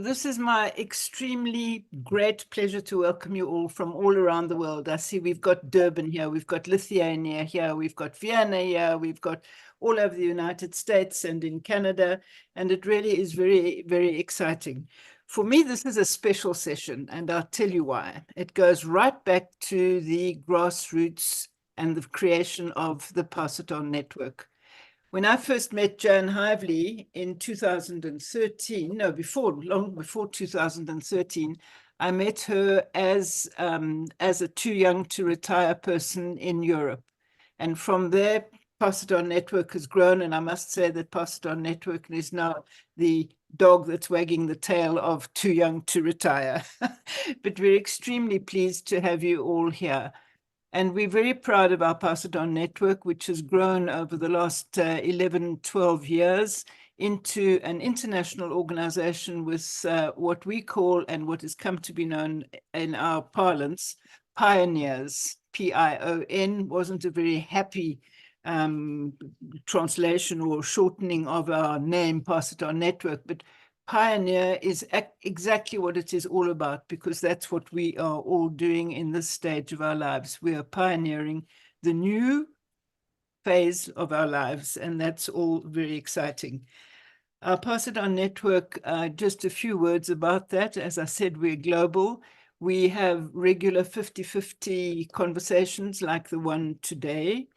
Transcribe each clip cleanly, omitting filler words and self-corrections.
This is my extremely great pleasure to welcome you all from all around the world. I see we've got Durban here, we've got Lithuania here, we've got Vienna here, we've got all over the United States and in Canada, and it really is very, very exciting. For me, this is a special session, and I'll tell you why. It goes right back to the grassroots and the creation of the Pass It On network. When I first met Joan Hively in 2013, long before 2013, I met her as a too young to retire person in Europe. And from there, Pass It On Network has grown, and I must say that Pass It On Network is now the dog that's wagging the tail of Too Young to Retire. But we're extremely pleased to have you all here. And we're very proud of our Pass It On network, which has grown over the last 11, 12 years into an international organization with what we call, and what has come to be known in our parlance, pioneers. P-I-O-N wasn't a very happy translation or shortening of our name, Pass It On network, but Pioneer is exactly what it is all about, because that's what we are all doing in this stage of our lives. We are pioneering the new phase of our lives, and that's all very exciting. Our Pass It On network, just a few words about that. As I said, we're global. We have regular 50-50 conversations like the one today.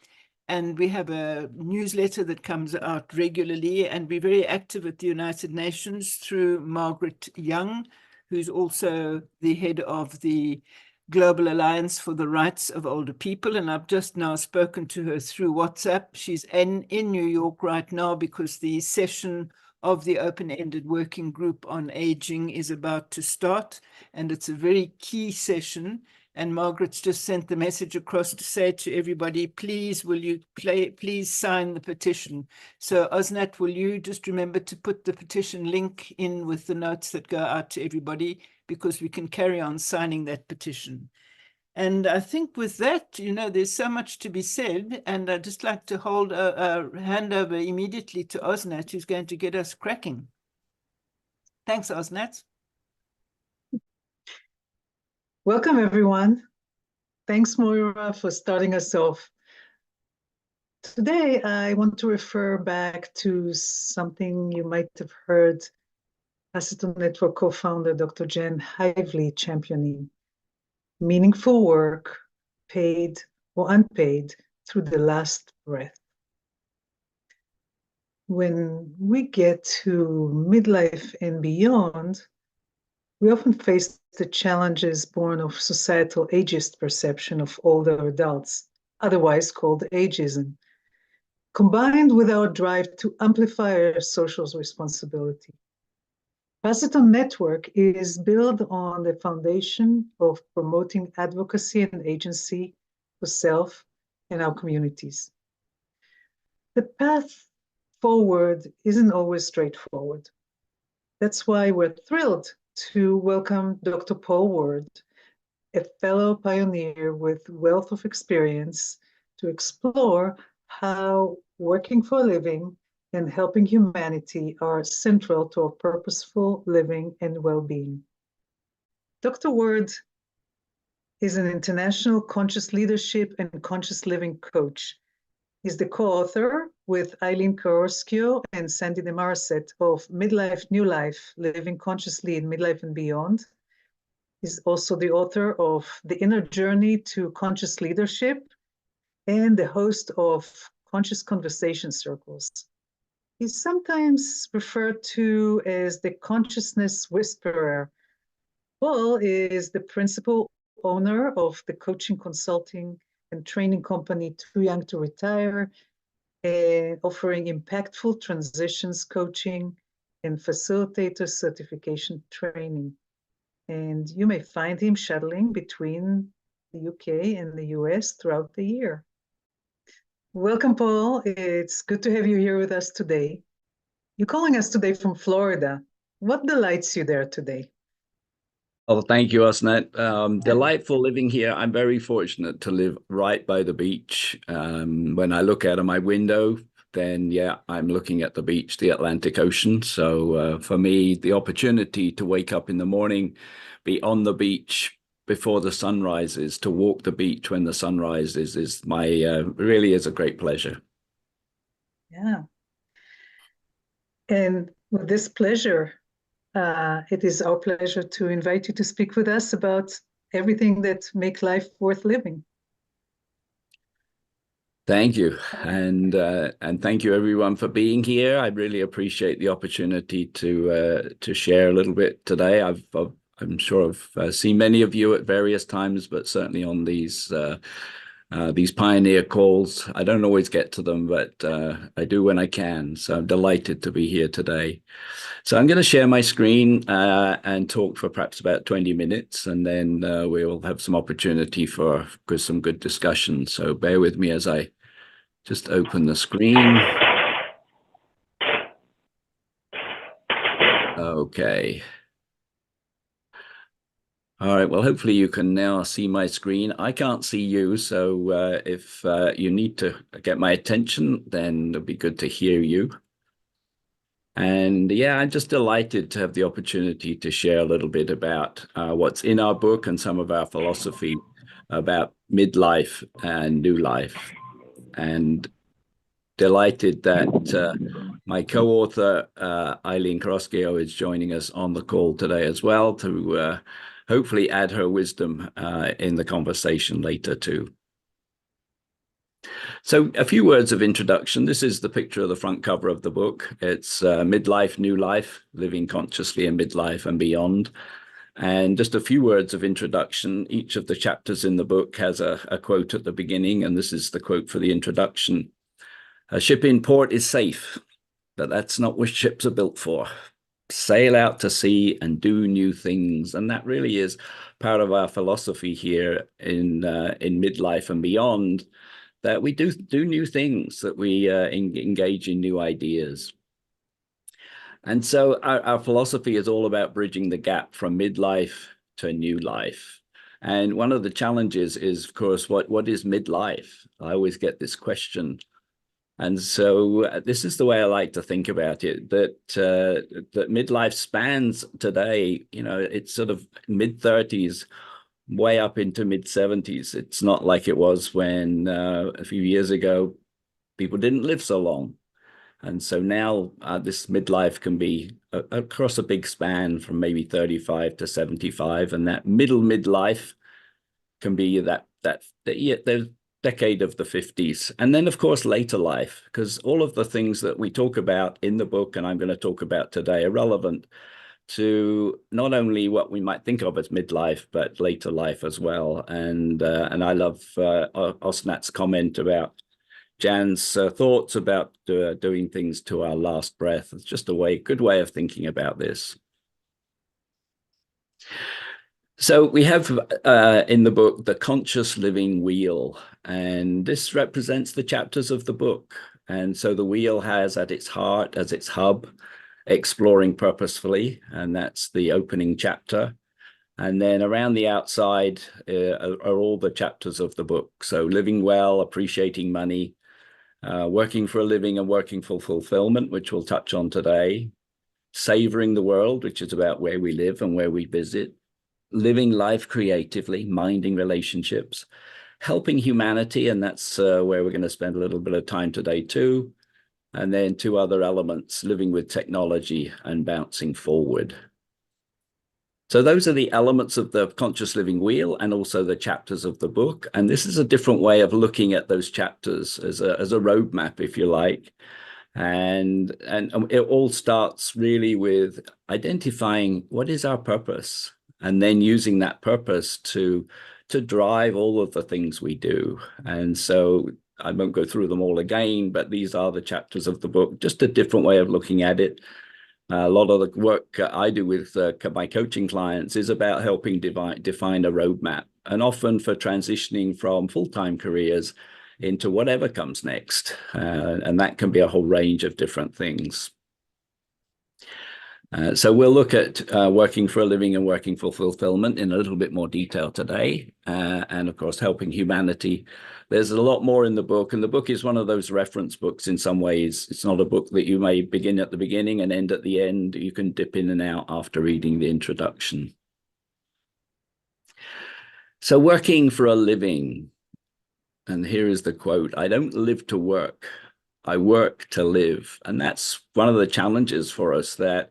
And we have a newsletter that comes out regularly, and we're very active at the United Nations through Margaret Young, who's also the head of the Global Alliance for the Rights of Older People. And I've just now spoken to her through WhatsApp. She's in New York right now because the session of the open-ended working group on aging is about to start, and it's a very key session. And Margaret's just sent the message across to say to everybody, please, please sign the petition. So Osnat, will you just remember to put the petition link in with the notes that go out to everybody, because we can carry on signing that petition. And I think with that, there's so much to be said, and I'd just like to hold a hand over immediately to Osnat, who's going to get us cracking. Thanks, Osnat. Welcome, everyone. Thanks, Moira, for starting us off. Today, I want to refer back to something you might have heard Pass It On Network co-founder Dr. Jen Hively championing: meaningful work, paid or unpaid, through the last breath. When we get to midlife and beyond, we often face the challenges born of societal ageist perception of older adults, otherwise called ageism, combined with our drive to amplify our social responsibility. Pass It On Network is built on the foundation of promoting advocacy and agency for self and our communities. The path forward isn't always straightforward. That's why we're thrilled to welcome Dr. Paul Ward, a fellow pioneer with wealth of experience, to explore how working for a living and helping humanity are central to our purposeful living and well-being. Dr. Ward is an international conscious leadership and conscious living coach. He's the co-author with Eileen Kaorskio and Sandy DeMaraset of Midlife New Life, Living Consciously in Midlife and Beyond. He's also the author of The Inner Journey to Conscious Leadership and the host of Conscious Conversation Circles. He's sometimes referred to as the consciousness whisperer. Paul is the principal owner of the coaching, consulting, and training company Too Young to Retire, offering impactful transitions coaching and facilitator certification training. And you may find him shuttling between the UK and the US throughout the year. Welcome, Paul. It's good to have you here with us today. You're calling us today from Florida. What delights you there today? Oh, thank you, Osnet. Delightful living here. I'm very fortunate to live right by the beach. When I look out of my window, then yeah, I'm looking at the beach, the Atlantic Ocean. So for me, the opportunity to wake up in the morning, be on the beach before the sun rises, to walk the beach when the sun rises is my really is a great pleasure. Yeah. And with this pleasure, it is our pleasure to invite you to speak with us about everything that makes life worth living. Thank you, and thank you everyone for being here. I really appreciate the opportunity to share a little bit today. I'm sure I've seen many of you at various times, but certainly on these pioneer calls, I don't always get to them, but I do when I can. So I'm delighted to be here today. So I'm going to share my screen and talk for perhaps about 20 minutes, and then we'll have some opportunity for some good discussion. So bear with me as I just open the screen. Okay. All right, well, hopefully you can now see my screen. I can't see you, so if you need to get my attention, then it'll be good to hear you. And yeah, I'm just delighted to have the opportunity to share a little bit about what's in our book and some of our philosophy about midlife and new life. And delighted that my co-author, Eileen Kroskio, is joining us on the call today as well to hopefully add her wisdom in the conversation later too. So a few words of introduction. This is the picture of the front cover of the book. It's Midlife New Life, Living Consciously in Midlife and Beyond. And just a few words of introduction. Each of the chapters in the book has a quote at the beginning, and this is the quote for the introduction. A ship in port is safe, but that's not what ships are built for. Sail out to sea and do new things. And that really is part of our philosophy here in Midlife and Beyond, that we do new things, that we engage in new ideas. And so our philosophy is all about bridging the gap from midlife to new life. And one of the challenges is, of course, what is midlife? I always get this question. And so this is the way I like to think about it, that midlife spans today, it's sort of mid-30s, way up into mid-70s. It's not like it was when a few years ago, people didn't live so long. And so now this midlife can be across a big span from maybe 35 to 75. And that midlife can be the decade of the 50s. And then, of course, later life, because all of the things that we talk about in the book and I'm going to talk about today are relevant to not only what we might think of as midlife, but later life as well. And I love Osnat's comment about Jan's thoughts about doing things to our last breath. It's just a good way of thinking about this. So we have in the book, the conscious living wheel, and this represents the chapters of the book. And so the wheel has at its heart, as its hub, exploring purposefully, and that's the opening chapter. And then around the outside are all the chapters of the book. So living well, appreciating money, working for a living and working for fulfillment, which we'll touch on today, savoring the world, which is about where we live and where we visit, living life creatively, minding relationships, helping humanity, and that's where we're going to spend a little bit of time today too. And then two other elements, living with technology and bouncing forward. So those are the elements of the conscious living wheel and also the chapters of the book. And this is a different way of looking at those chapters as a roadmap, if you like. And it all starts really with identifying what is our purpose, and then using that purpose to drive all of the things we do. And so I won't go through them all again, but these are the chapters of the book, just a different way of looking at it. A lot of the work I do with my coaching clients is about helping define a roadmap, and often for transitioning from full-time careers into whatever comes next. And that can be a whole range of different things. So we'll look at working for a living and working for fulfillment in a little bit more detail today. And of course, helping humanity there's a lot more in the book, and the book is one of those reference books in some ways. It's not a book that you may begin at the beginning and end at the end. You can dip in and out after reading the introduction. So working for a living, and here is the quote: "I don't live to work, I work to live." And that's one of the challenges for us, that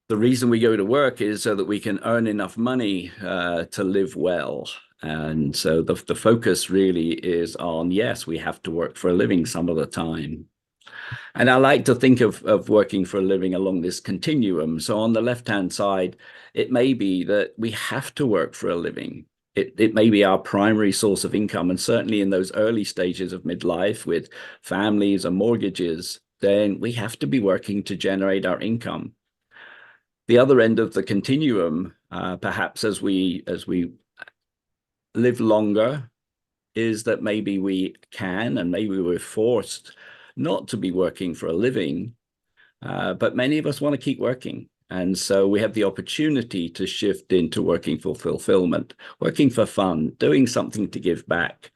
the reason we go to work is so that we can earn enough money to live well. And so the focus really is on, yes, we have to work for a living some of the time. And I like to think of working for a living along this continuum. So on the left-hand side, it may be that we have to work for a living. It may be our primary source of income. And certainly in those early stages of midlife with families and mortgages, then we have to be working to generate our income. The other end of the continuum, perhaps as we live longer, is that maybe we can, and maybe we're forced not to be working for a living, but many of us want to keep working. And so we have the opportunity to shift into working for fulfillment, working for fun, doing something to give back,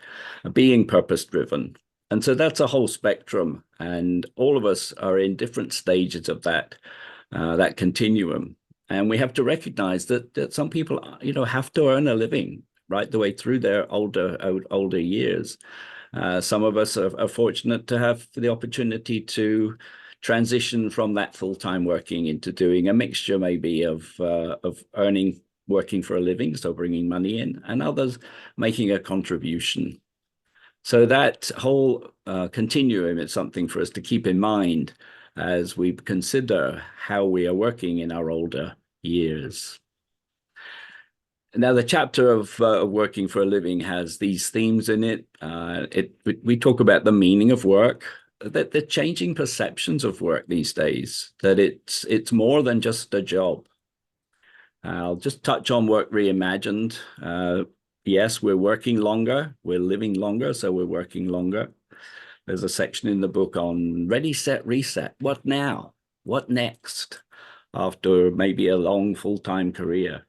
being purpose-driven. And so that's a whole spectrum, and all of us are in different stages of that continuum. And we have to recognize that some people, have to earn a living right the way through their older years. Some of us are fortunate to have the opportunity to transition from that full-time working into doing a mixture maybe of earning, working for a living, so bringing money in, and others making a contribution. So that whole continuum is something for us to keep in mind as we consider how we are working in our older years. Now, the chapter of working for a living has these themes in it. We talk about the meaning of work, that the changing perceptions of work these days, that it's more than just a job. I'll just touch on Work Reimagined. Yes, we're working longer, we're living longer, so we're working longer. There's a section in the book on ready, set, reset. What now? What next? After maybe a long full-time career.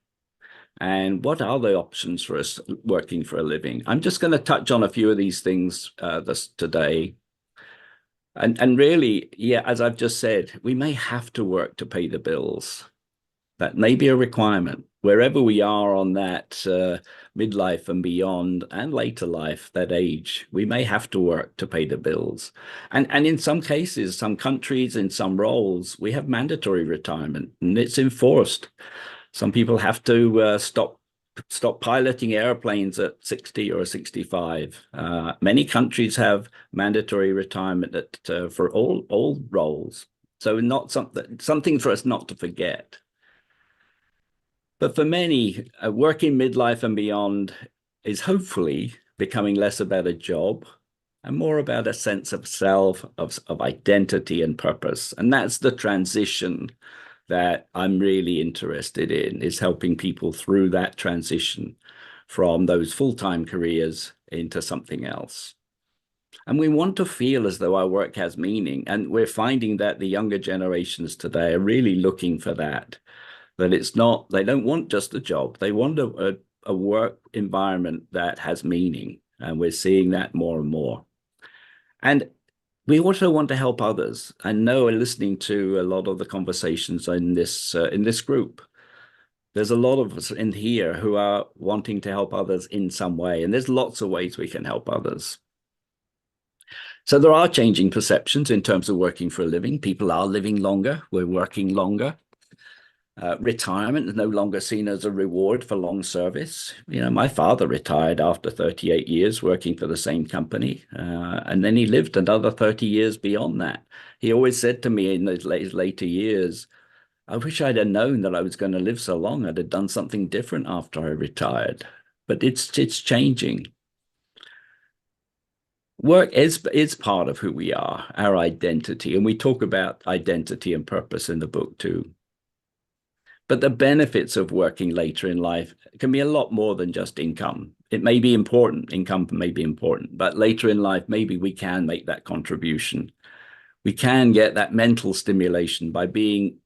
And what are the options for us working for a living? I'm just going to touch on a few of these things today. And really, yeah, as I've just said, we may have to work to pay the bills. That may be a requirement. Wherever we are on that midlife and beyond and later life, that age, we may have to work to pay the bills. And in some cases, some countries, in some roles, we have mandatory retirement, and it's enforced. Some people have to stop piloting airplanes at 60 or 65. Many countries have mandatory retirement for all roles. So not something for us not to forget. But for many, working midlife and beyond is hopefully becoming less about a job and more about a sense of self, of identity and purpose. And that's the transition that I'm really interested in, is helping people through that transition from those full-time careers into something else. And we want to feel as though our work has meaning. And we're finding that the younger generations today are really looking for that it's not, they don't want just a job. They want a work environment that has meaning. And we're seeing that more and more. And we also want to help others. I know, listening to a lot of the conversations in this group, there's a lot of us in here who are wanting to help others in some way. And there's lots of ways we can help others. So there are changing perceptions in terms of working for a living. People are living longer. We're working longer. Retirement is no longer seen as a reward for long service. My father retired after 38 years working for the same company, and then he lived another 30 years beyond that. He always said to me in those later years, I wish I'd have known that I was going to live so long. I'd have done something different after I retired. But it's changing. Work is part of who we are, our identity, and we talk about identity and purpose in the book too. But the benefits of working later in life can be a lot more than just income. It may be important, income may be important, but later in life, maybe we can make that contribution. We can get that mental stimulation by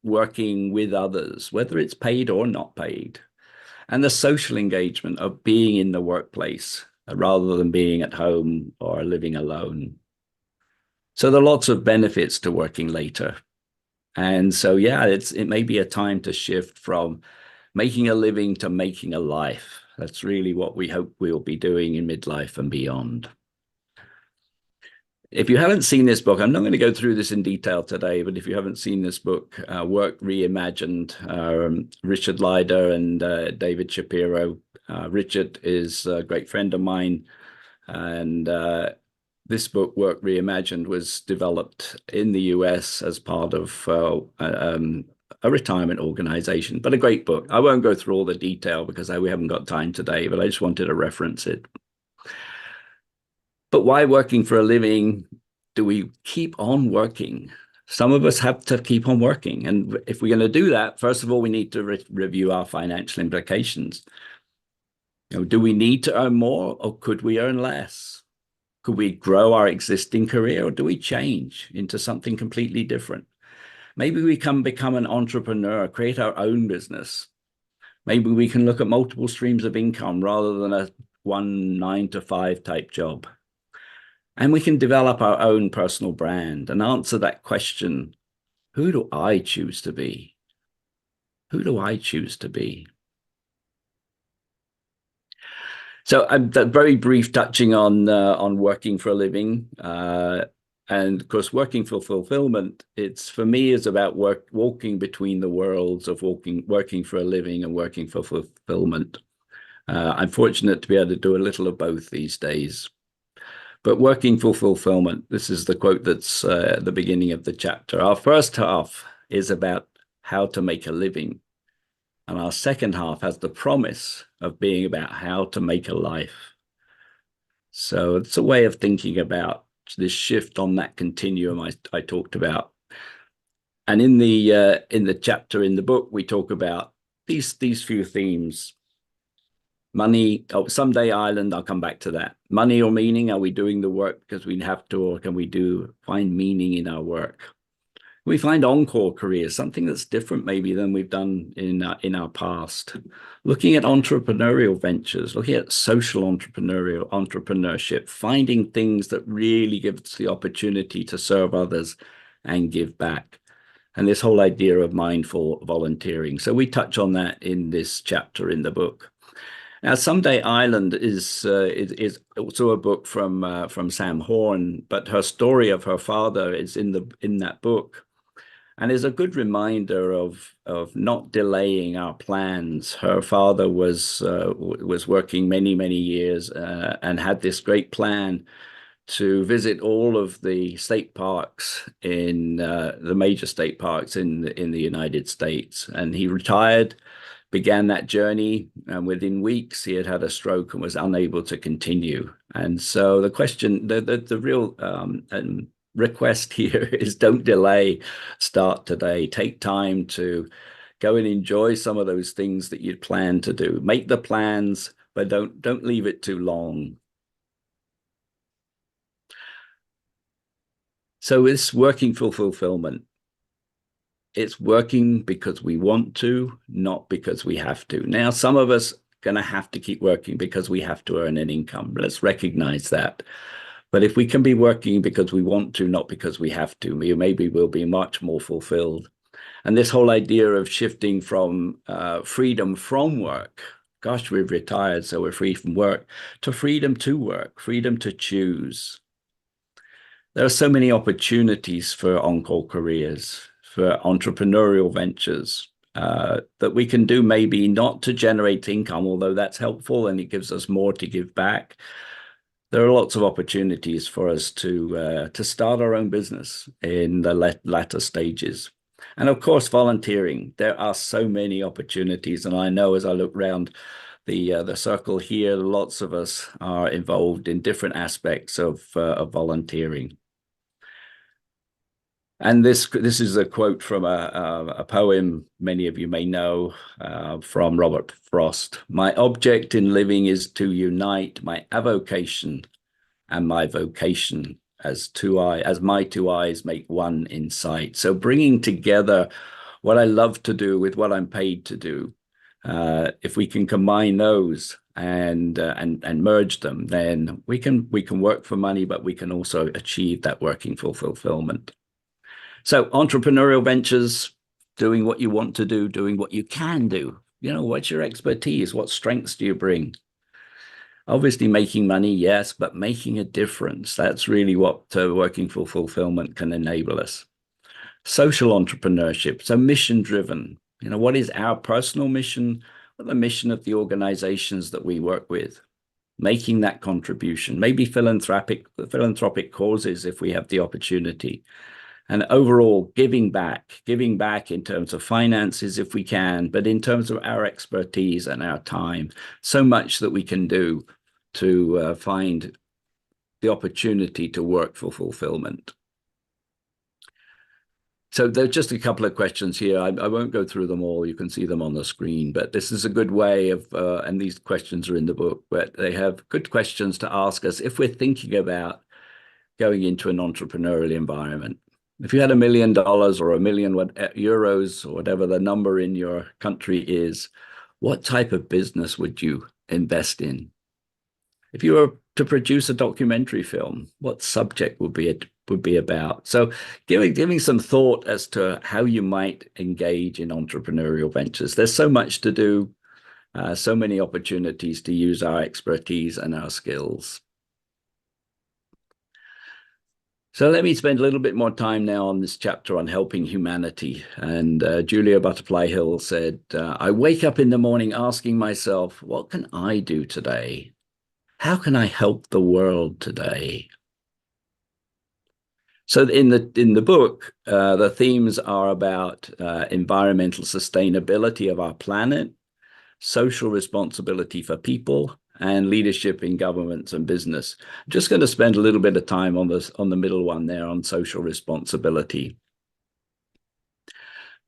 working with others, whether it's paid or not paid. And the social engagement of being in the workplace, rather than being at home or living alone. So there are lots of benefits to working later. And so, yeah, it may be a time to shift from making a living to making a life. That's really what we hope we'll be doing in Midlife and Beyond. If you haven't seen this book, I'm not going to go through this in detail today, but if you haven't seen this book, Work Reimagined, Richard Leider and David Shapiro. Richard is a great friend of mine, and this book, Work Reimagined, was developed in the US as part of a retirement organization, but a great book. I won't go through all the detail because we haven't got time today, but I just wanted to reference it. But why working for a living? Do we keep on working? Some of us have to keep on working. And if we're going to do that, first of all, we need to review our financial implications. Do we need to earn more, or could we earn less? Could we grow our existing career, or do we change into something completely different? Maybe we can become an entrepreneur, create our own business. Maybe we can look at multiple streams of income rather than a 9-to-5 type job. And we can develop our own personal brand and answer that question, who do I choose to be? Who do I choose to be? So I'm very brief touching on working for a living. And of course, working for fulfillment, for me, is about walking between the worlds of working for a living and working for fulfillment. I'm fortunate to be able to do a little of both these days. But working for fulfillment, this is the quote that's at the beginning of the chapter. Our first half is about how to make a living. And our second half has the promise of being about how to make a life. So it's a way of thinking about this shift on that continuum I talked about. And in the chapter in the book, we talk about these few themes. Money, someday Ireland, I'll come back to that. Money or meaning, are we doing the work because we have to, or can we find meaning in our work? We find encore careers, something that's different maybe than we've done in our past. Looking at entrepreneurial ventures, looking at social entrepreneurship, finding things that really give us the opportunity to serve others and give back. And this whole idea of mindful volunteering. So we touch on that in this chapter in the book. Now, Someday Ireland is also a book from Sam Horn, but her story of her father is in that book, and is a good reminder of not delaying our plans. Her father was working many years and had this great plan to visit all of the state parks in the major state parks in the United States, and he retired. Began that journey, and within weeks he had a stroke and was unable to continue. And so the question, the real request here is, don't delay, start today. Take time to go and enjoy some of those things that you'd planned to do. Make the plans, but don't leave it too long. So it's working for fulfillment. It's working because we want to, not because we have to. Now, some of us are going to have to keep working because we have to earn an income. Let's recognize that. But if we can be working because we want to, not because we have to, maybe we'll be much more fulfilled. And this whole idea of shifting from freedom from work, gosh, we've retired, so we're free from work, to freedom to work, freedom to choose. There are so many opportunities for on-call careers, for entrepreneurial ventures that we can do, maybe not to generate income, although that's helpful and it gives us more to give back. There are lots of opportunities for us to start our own business in the latter stages. And of course, volunteering. There are so many opportunities. And I know as I look around the circle here, lots of us are involved in different aspects of volunteering. And this is a quote from a poem many of you may know from Robert Frost. My object in living is to unite my avocation and my vocation as my two eyes make one in sight. So bringing together what I love to do with what I'm paid to do. If we can combine those, and merge them, then we can work for money, but we can also achieve that working for fulfillment. So entrepreneurial ventures, doing what you want to do, doing what you can do. You know, what's your expertise? What strengths do you bring? Obviously, making money, yes, but making a difference. That's really what working for fulfillment can enable us. Social entrepreneurship, so mission-driven. You know, what is our personal mission? What the mission of the organizations that we work with? Making that contribution, maybe philanthropic causes if we have the opportunity. And overall, giving back in terms of finances if we can, but in terms of our expertise and our time, so much that we can do to find the opportunity to work for fulfillment. So there's just a couple of questions here. I won't go through them all. You can see them on the screen, but this is a good way of, and these questions are in the book, but they have good questions to ask us if we're thinking about going into an entrepreneurial environment. If you had $1 million or €1 million euros or whatever the number in your country is, what type of business would you invest in? If you were to produce a documentary film, what subject would be about? So giving some thought as to how you might engage in entrepreneurial ventures. There's so much to do, so many opportunities to use our expertise and our skills. So let me spend a little bit more time now on this chapter on helping humanity. And Julia Butterfly Hill said, I wake up in the morning asking myself, what can I do today? How can I help the world today? So in the book, the themes are about environmental sustainability of our planet, social responsibility for people, and leadership in governments and business. I'm just going to spend a little bit of time on the middle one there on social responsibility.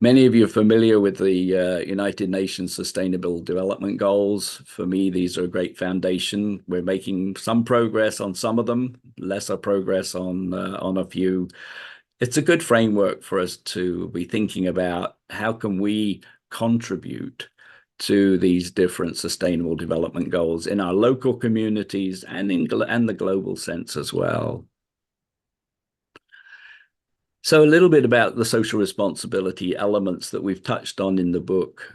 Many of you are familiar with the United Nations Sustainable Development Goals. For me, these are a great foundation. We're making some progress on some of them, lesser progress on a few. It's a good framework for us to be thinking about how can we contribute to these different sustainable development goals in our local communities and the global sense as well. So a little bit about the social responsibility elements that we've touched on in the book.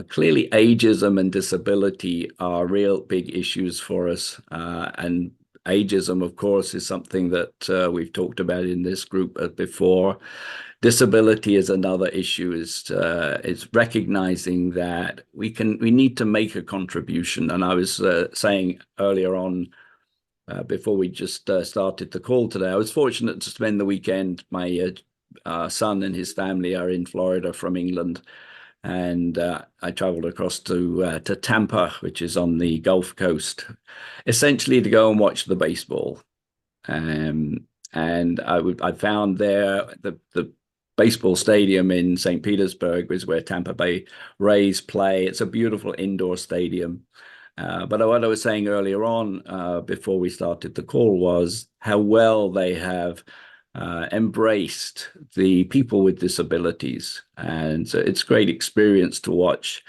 Clearly, ageism and disability are real big issues for us. And ageism, of course, is something that we've talked about in this group before. Disability is another issue, is recognizing that we need to make a contribution. And I was saying earlier on, before we just started the call today, I was fortunate to spend the weekend. My son and his family are in Florida from England, and I traveled across to Tampa, which is on the Gulf Coast, essentially to go and watch the baseball. And I found there the baseball stadium in St. Petersburg is where Tampa Bay Rays play. It's a beautiful indoor stadium. But what I was saying earlier on, before we started the call, was how well they have embraced the people with disabilities. And so it's a great experience to watch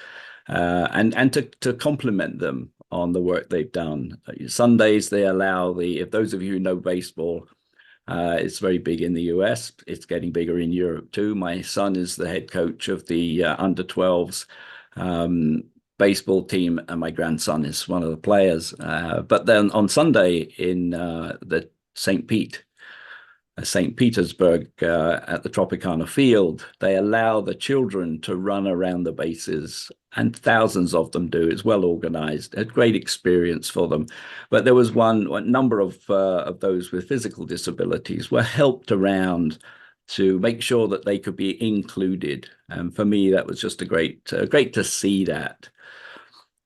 and to compliment them on the work they've done. Sundays, they allow if those of you who know baseball, it's very big in the US. It's getting bigger in Europe too. My son is the head coach of the under 12s baseball team, and my grandson is one of the players. But then on Sunday in the St. Petersburg at the Tropicana Field, they allow the children to run around the bases, and thousands of them do. It's well organized, a great experience for them. But there was one number of those with physical disabilities were helped around to make sure that they could be included. And for me, that was just great to see that.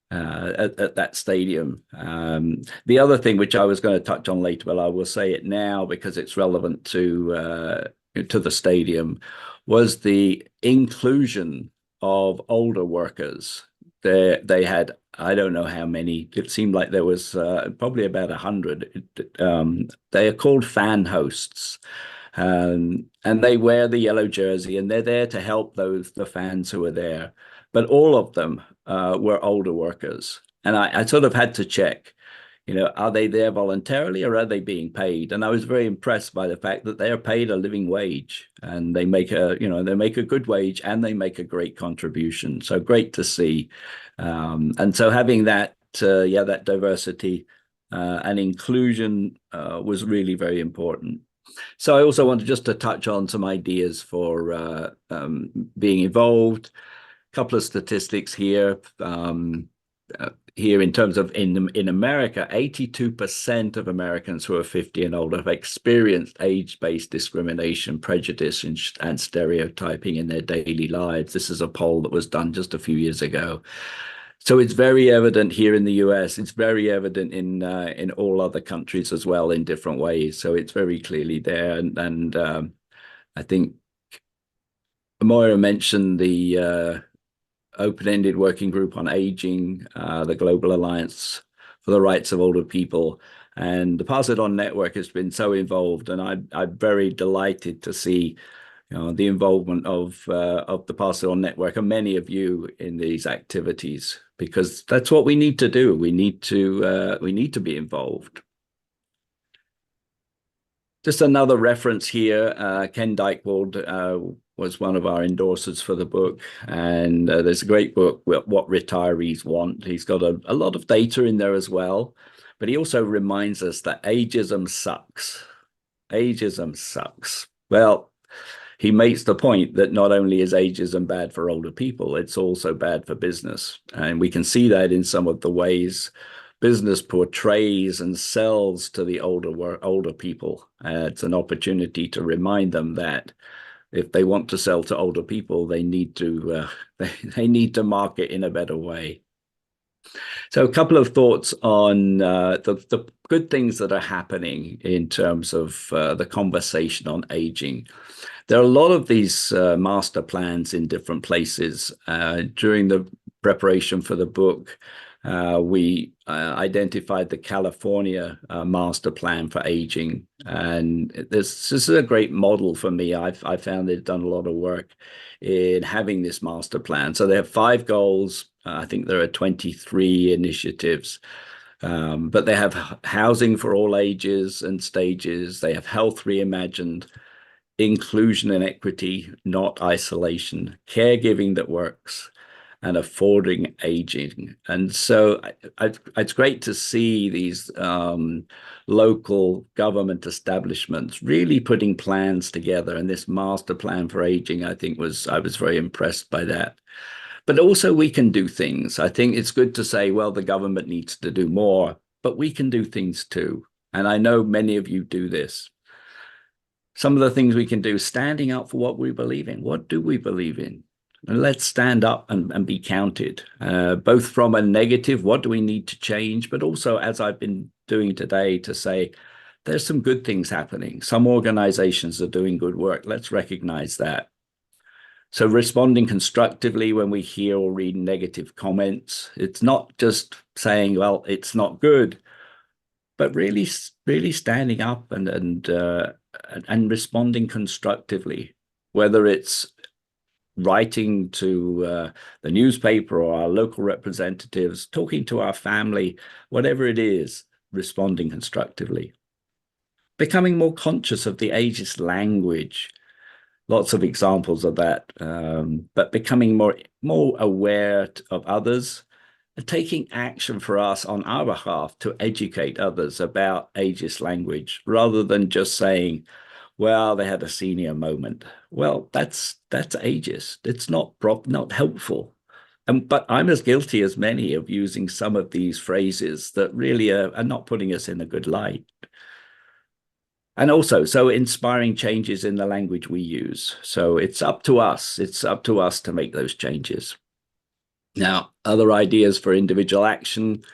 At that stadium. The other thing which I was going to touch on later, but I will say it now because it's relevant to the stadium, was the inclusion of older workers. They had, I don't know how many, it seemed like there was probably about 100. They are called fan hosts. And they wear the yellow jersey, and they're there to help the fans who are there. But all of them were older workers, And I sort of had to check, are they there voluntarily or are they being paid? And I was very impressed by the fact that they are paid a living wage, and they make a good wage, and they make a great contribution. So great to see. And so having that diversity and inclusion was really very important. So I also wanted just to touch on some ideas for being involved. A couple of statistics here. Here in terms of in America, 82% of Americans who are 50 and older have experienced age-based discrimination, prejudice, and stereotyping in their daily lives. This is a poll that was done just a few years ago. So it's very evident here in the US. It's very evident in all other countries as well in different ways. So it's very clearly there. And I think Moira mentioned the open-ended working group on aging, the Global Alliance for the Rights of Older People, and the Pass It On Network has been so involved, and I'm very delighted to see the involvement of the Pass It On Network and many of you in these activities, because that's what we need to do. We need to be involved. Just another reference here, Ken Dykewald was one of our endorsers for the book, and there's a great book, What Retirees Want. He's got a lot of data in there as well, but he also reminds us that ageism sucks. Ageism sucks. Well, he makes the point that not only is ageism bad for older people, it's also bad for business. And we can see that in some of the ways business portrays and sells to the older people. It's an opportunity to remind them that if they want to sell to older people, they need to market in a better way. So a couple of thoughts on the good things that are happening in terms of the conversation on aging. There are a lot of these master plans in different places. During the preparation for the book, we identified the California master plan for aging, and this is a great model for me. I found they've done a lot of work in having this master plan. So they have 5 goals. I think there are 23 initiatives, but they have housing for all ages and stages. They have health reimagined, inclusion and equity, not isolation, caregiving that works, and affording aging. And so it's great to see these local government establishments really putting plans together. And this master plan for aging, I was very impressed by that. But also we can do things. I think it's good to say, well, the government needs to do more, but we can do things too. And I know many of you do this. Some of the things we can do, standing up for what we believe in. What do we believe in? And let's stand up and be counted, both from a negative, what do we need to change, but also, as I've been doing today, to say, there's some good things happening. Some organizations are doing good work. Let's recognize that. So responding constructively when we hear or read negative comments. It's not just saying, well, it's not good, but really standing up and responding constructively, whether it's writing to the newspaper or our local representatives, talking to our family, whatever it is, responding constructively. Becoming more conscious of the ageist language. Lots of examples of that, but becoming more aware of others and taking action for us on our behalf to educate others about ageist language, rather than just saying, well, they had a senior moment. Well, that's ageist. It's not helpful. But I'm as guilty as many of using some of these phrases that really are not putting us in a good light. And also, so inspiring changes in the language we use. So it's up to us. It's up to us to make those changes. Now, other ideas for individual action.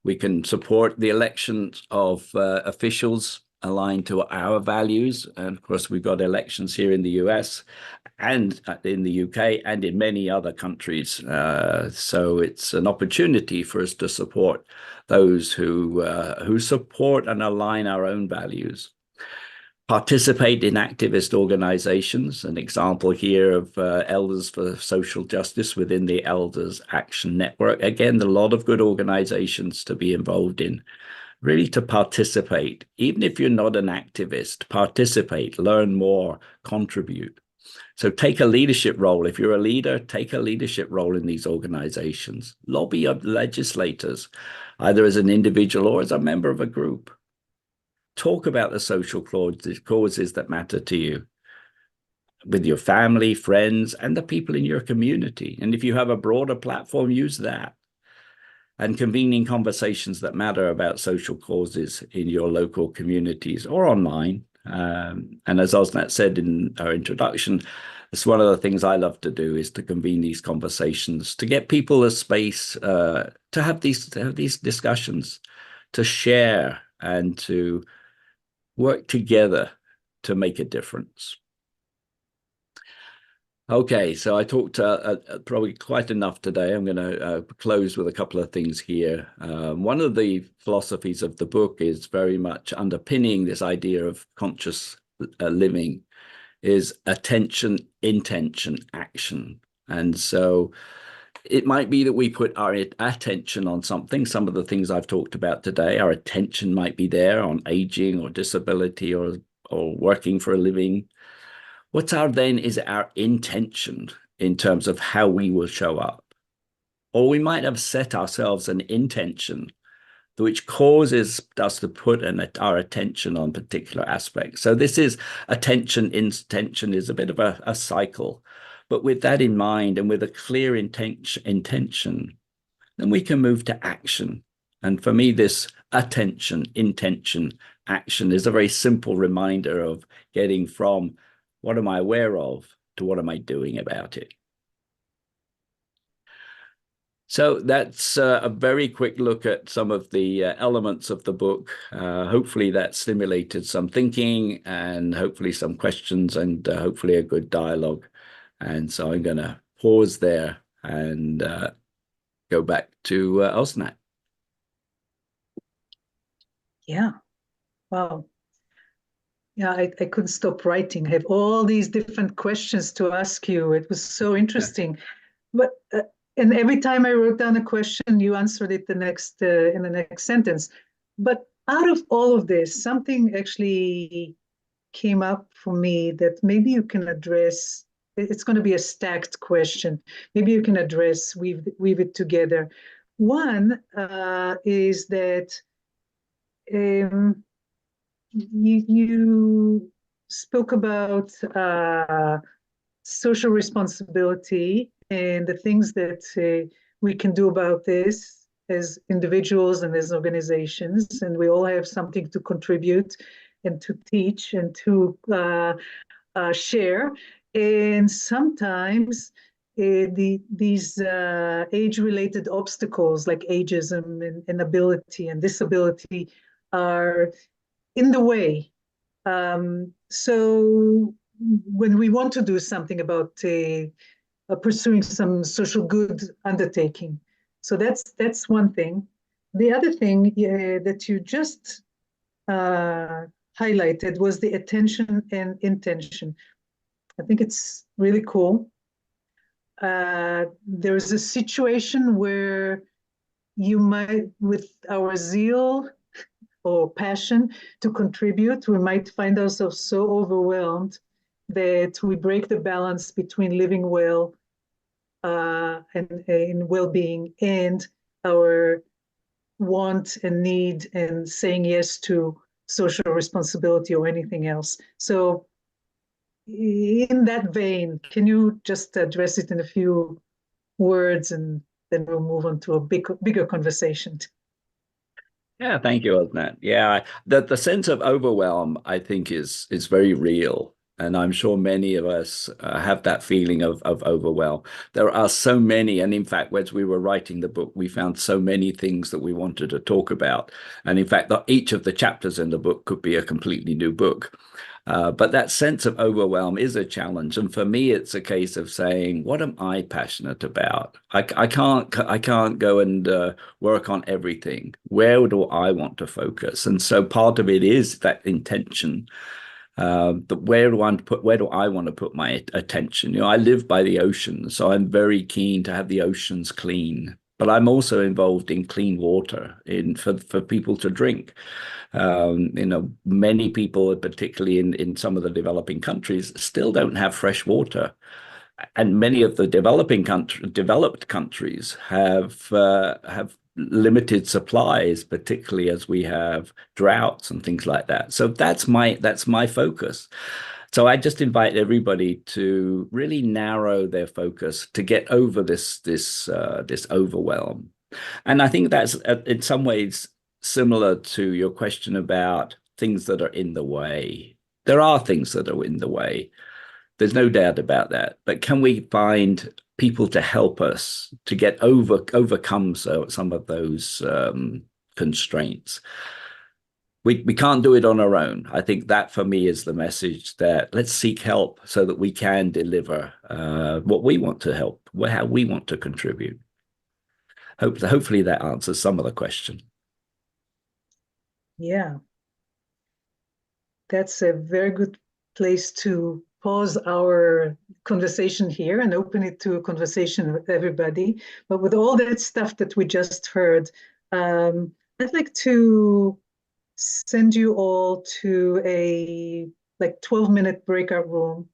We can support the elections of officials aligned to our values. And of course, we've got elections here in the US and in the UK and in many other countries. So it's an opportunity for us to support those who support and align our own values. Participate in activist organizations. An example here of Elders for Social Justice within the Elders Action Network. Again, a lot of good organizations to be involved in. Really to participate, even if you're not an activist, participate, learn more, contribute. So take a leadership role. If you're a leader, take a leadership role in these organizations. Lobby up legislators, either as an individual or as a member of a group. Talk about the social causes that matter to you with your family, friends, and the people in your community. And if you have a broader platform, use that. And convening conversations that matter about social causes in your local communities or online. And as Osnat said in our introduction, it's one of the things I love to do is to convene these conversations, to get people a space to have these discussions, to share and to work together to make a difference. Okay, so I talked probably quite enough today. I'm going to close with a couple of things here. One of the philosophies of the book is very much underpinning this idea of conscious living is attention, intention, action. And so it might be that we put our attention on something. Some of the things I've talked about today, our attention might be there on aging or disability or working for a living. What's is our intention in terms of how we will show up. Or we might have set ourselves an intention which causes us to put our attention on particular aspects. So this is attention, intention is a bit of a cycle. But with that in mind and with a clear intention, then we can move to action. And for me, this attention, intention, action is a very simple reminder of getting from what am I aware of to what am I doing about it? So that's a very quick look at some of the elements of the book. Hopefully that stimulated some thinking and hopefully some questions and hopefully a good dialogue. And so I'm going to pause there and go back to Osnat. Yeah. Wow. Yeah, I couldn't stop writing. I have all these different questions to ask you. It was so interesting. But and every time I wrote down a question, you answered it in the next sentence. But out of all of this, something actually came up for me that maybe you can address. It's going to be a stacked question. Maybe you can address, weave it together. One is that you spoke about social responsibility and the things that we can do about this as individuals and as organizations, and we all have something to contribute and to teach and to share. And sometimes these age-related obstacles like ageism and inability and disability are in the way. So when we want to do something about pursuing some social good undertaking, so that's one thing. The other thing that you just highlighted was the attention and intention. I think it's really cool. There's a situation where you might, with our zeal or passion to contribute, we might find ourselves so overwhelmed that we break the balance between living well and in well-being and our want and need and saying yes to social responsibility or anything else. So in that vein, can you just address it in a few words and then we'll move on to a bigger conversation? Yeah, thank you, Osnat. Yeah, the sense of overwhelm, I think, is very real. And I'm sure many of us have that feeling of overwhelm. There are so many. And in fact, as we were writing the book, we found so many things that we wanted to talk about. And in fact, each of the chapters in the book could be a completely new book. But that sense of overwhelm is a challenge. And for me, it's a case of saying, what am I passionate about? I can't go and work on everything. Where do I want to focus? And so part of it is that intention. But where do I want to put my attention? I live by the ocean, so I'm very keen to have the oceans clean. But I'm also involved in clean water for people to drink. Many people, particularly in some of the developing countries, still don't have fresh water. And many of the developed countries have limited supplies, particularly as we have droughts and things like that. So that's my focus. So I just invite everybody to really narrow their focus to get over this overwhelm. And I think that's in some ways similar to your question about things that are in the way. There are things that are in the way. There's no doubt about that. But can we find people to help us to overcome some of those constraints? We can't do it on our own. I think that for me is the message, that let's seek help so that we can deliver what we want to help, how we want to contribute. Hopefully that answers some of the question. Yeah, that's a very good place to pause our conversation here and open it to a conversation with everybody. But with all that stuff that we just heard, I'd like to send you all to a 12-minute breakout room.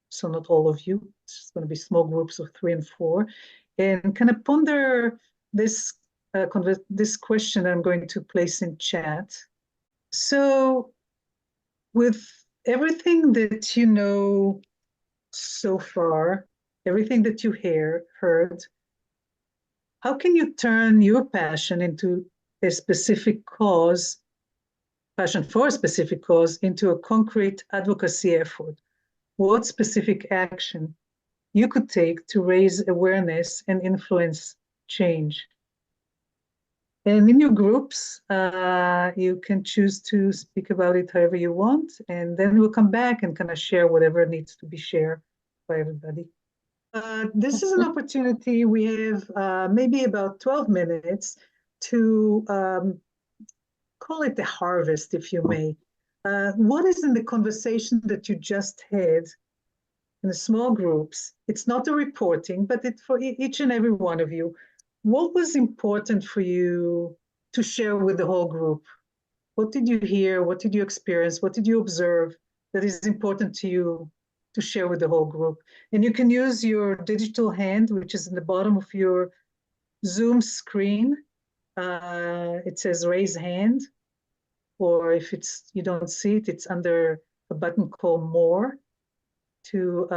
So not all of you, it's going to be small groups of 3 and 4, and kind of ponder this question I'm going to place in chat. So with everything that you know so far, everything that you heard, how can you turn your passion into a specific cause, passion for a specific cause, into a concrete advocacy effort? What specific action you could take to raise awareness and influence change? And in your groups, you can choose to speak about it however you want, and then we'll come back and kind of share whatever needs to be shared by everybody. This is an opportunity. We have maybe about 12 minutes to call it the harvest, if you may. What is in the conversation that you just had in the small groups? It's not a reporting, but it's for each and every one of you. What was important for you to share with the whole group? What did you hear? What did you experience? What did you observe that is important to you to share with the whole group? And you can use your digital hand, which is in the bottom of your Zoom screen. It says raise hand, or if you don't see it, it's under a button called more to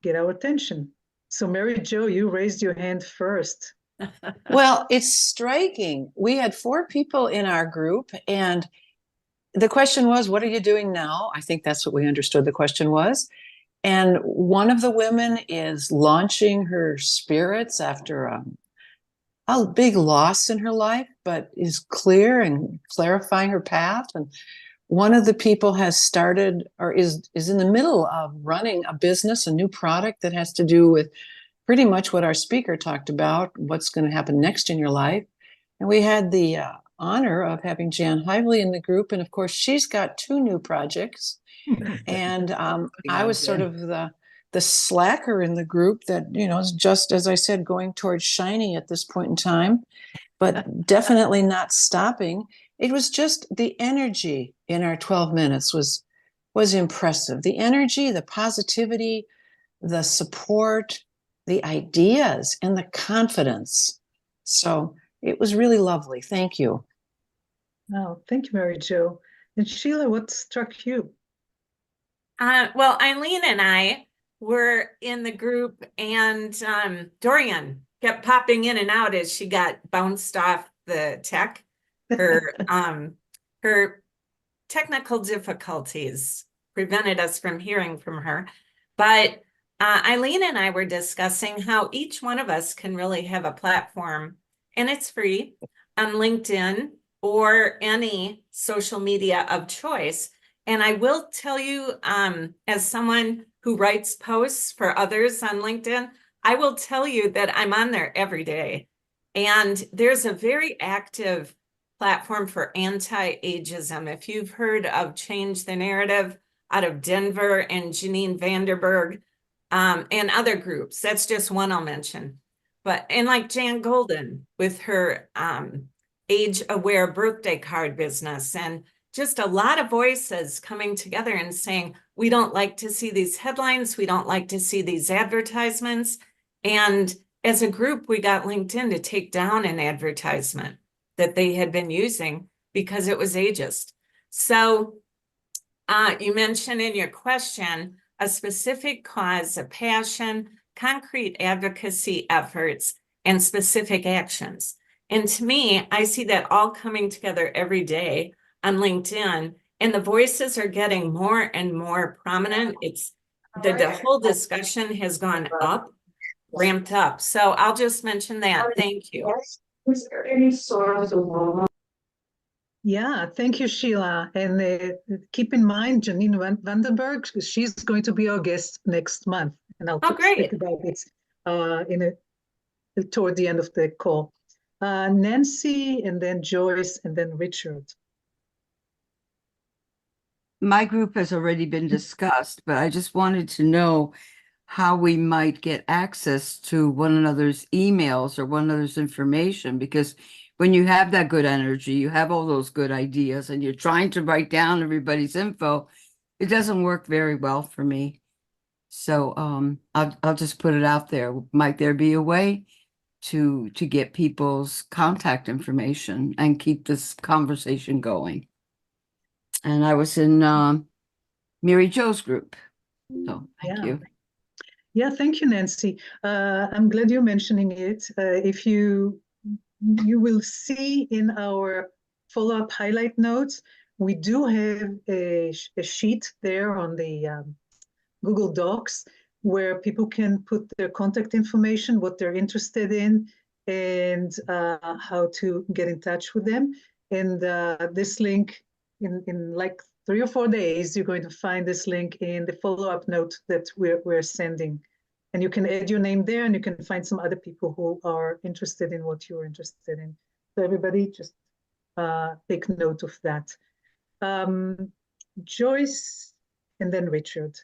get our attention. So Mary Jo, you raised your hand first. Well, it's striking. We had 4 people in our group, and the question was, what are you doing now? I think that's what we understood the question was. And one of the women is launching her spirits after a big loss in her life, but is clear and clarifying her path. And one of the people has started, or is in the middle of running a business, a new product that has to do with pretty much what our speaker talked about, what's going to happen next in your life. And we had the honor of having Jan Hively in the group. And of course, she's got 2 new projects. And I was sort of the slacker in the group that, is just, as I said, going towards shiny at this point in time, but definitely not stopping. It was just the energy in our 12 minutes was impressive. The energy, the positivity, the support, the ideas, and the confidence. So it was really lovely. Thank you. Oh, thank you, Mary Jo. And Sheila, what struck you? Well, Eileen and I were in the group, and Dorian kept popping in and out as she got bounced off the tech. Her technical difficulties prevented us from hearing from her. But Eileen and I were discussing how each one of us can really have a platform, and it's free, on LinkedIn or any social media of choice. And I will tell you, as someone who writes posts for others on LinkedIn, I will tell you that I'm on there every day. And there's a very active platform for anti-ageism. If you've heard of Change the Narrative out of Denver and Janine Vanderberg, and other groups, that's just one I'll mention. But, and like Jan Golden with her age-aware birthday card business, and just a lot of voices coming together and saying, we don't like to see these headlines, we don't like to see these advertisements. And as a group, we got LinkedIn to take down an advertisement that they had been using because it was ageist. So you mentioned in your question, a specific cause, a passion, concrete advocacy efforts, and specific actions. And to me, I see that all coming together every day on LinkedIn, and the voices are getting more and more prominent. It's the whole discussion has gone up, ramped up. So I'll just mention that. Thank you. Is there any sort of Yeah, thank you, Sheila. And keep in mind, Janine Vandenberg, she's going to be our guest next month. And I'll great. speak about it toward the end of the call. Nancy, and then Joyce, and then Richard. My group has already been discussed, but I just wanted to know how we might get access to one another's emails or one another's information, because when you have that good energy, you have all those good ideas, and you're trying to write down everybody's info, it doesn't work very well for me. So I'll just put it out there. Might there be a way to get people's contact information and keep this conversation going? And I was in Mary Jo's group. So thank you. Yeah, thank you, Nancy. I'm glad you're mentioning it. If you will see in our follow-up highlight notes, we do have a sheet there on the Google Docs where people can put their contact information, what they're interested in, and how to get in touch with them. And this link, in like 3 or 4 days, you're going to find this link in the follow-up note that we're sending. And you can add your name there, and you can find some other people who are interested in what you're interested in. So everybody just take note of that. Joyce, and then Richard.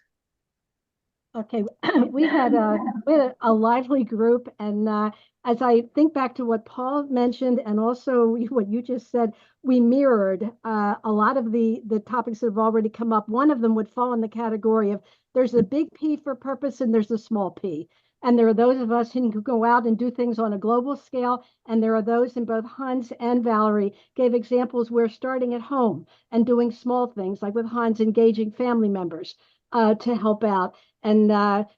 Okay, we had a lively group, and as I think back to what Paul mentioned and also what you just said, we mirrored a lot of the topics that have already come up. One of them would fall in the category of there's a big P for purpose and there's a small p. And there are those of us who can go out and do things on a global scale, and there are those, in both Hans and Valerie gave examples where starting at home and doing small things, like with Hans engaging family members to help out. And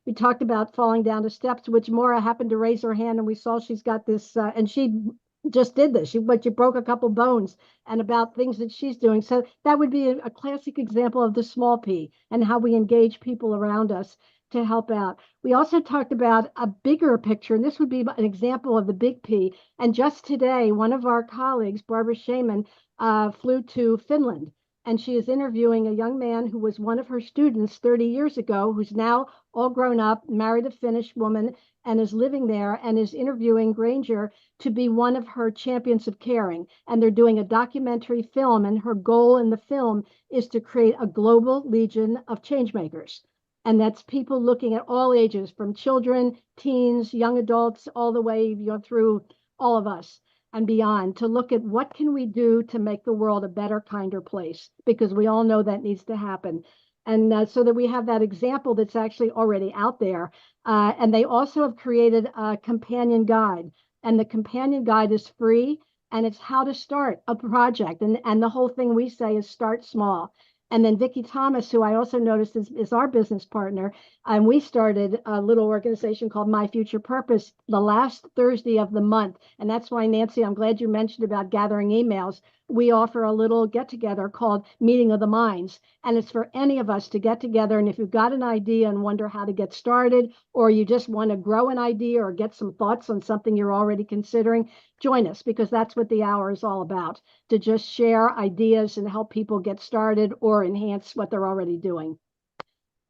we talked about falling down the steps, which Maura happened to raise her hand, and we saw she's got this, and she just did this. She broke a couple bones, and about things that she's doing. So that would be a classic example of the small P and how we engage people around us to help out. We also talked about a bigger picture, and this would be an example of the big P. And just today, one of our colleagues, Barbara Shaman, flew to Finland. And she is interviewing a young man who was one of her students 30 years ago, who's now all grown up, married a Finnish woman, and is living there, and is interviewing Granger to be one of her champions of caring. And they're doing a documentary film, and her goal in the film is to create a global legion of changemakers. And that's people looking at all ages, from children, teens, young adults, all the way through all of us and beyond, to look at what can we do to make the world a better, kinder place, because we all know that needs to happen. And so that we have that example that's actually already out there. And they also have created a companion guide, and the companion guide is free, and it's how to start a project. And the whole thing we say is start small. And then Vicki Thomas, who I also noticed is our business partner, and we started a little organization called My Future Purpose the last Thursday of the month. And that's why, Nancy, I'm glad you mentioned about gathering emails. We offer a little get-together called Meeting of the Minds. And it's for any of us to get together. And if you've got an idea and wonder how to get started, or you just want to grow an idea or get some thoughts on something you're already considering, join us, because that's what the hour is all about, to just share ideas and help people get started or enhance what they're already doing.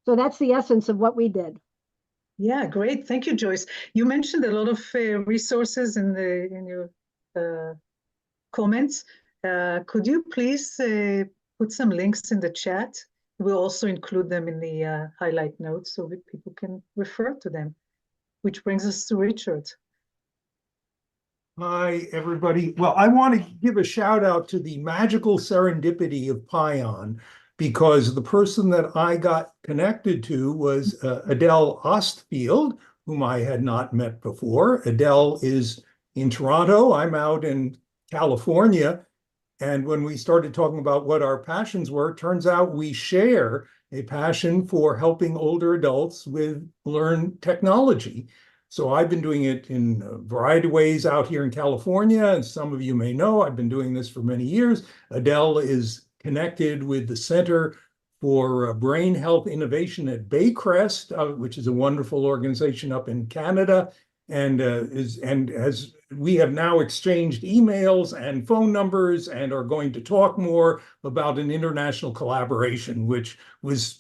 So that's the essence of what we did. Yeah, great. Thank you, Joyce. You mentioned a lot of resources in your comments. Could you please put some links in the chat? We'll also include them in the highlight notes so that people can refer to them, which brings us to Richard. Hi, everybody. Well, I want to give a shout out to the magical serendipity of Pion, because the person that I got connected to was Adele Ostfield, whom I had not met before. Adele is in Toronto. I'm out in California. And when we started talking about what our passions were, it turns out we share a passion for helping older adults learn technology. So I've been doing it in a variety of ways out here in California. As some of you may know, I've been doing this for many years. Adele is connected with the Center for Brain Health Innovation at Baycrest, which is a wonderful organization up in Canada, and we have now exchanged emails and phone numbers and are going to talk more about an international collaboration, which was,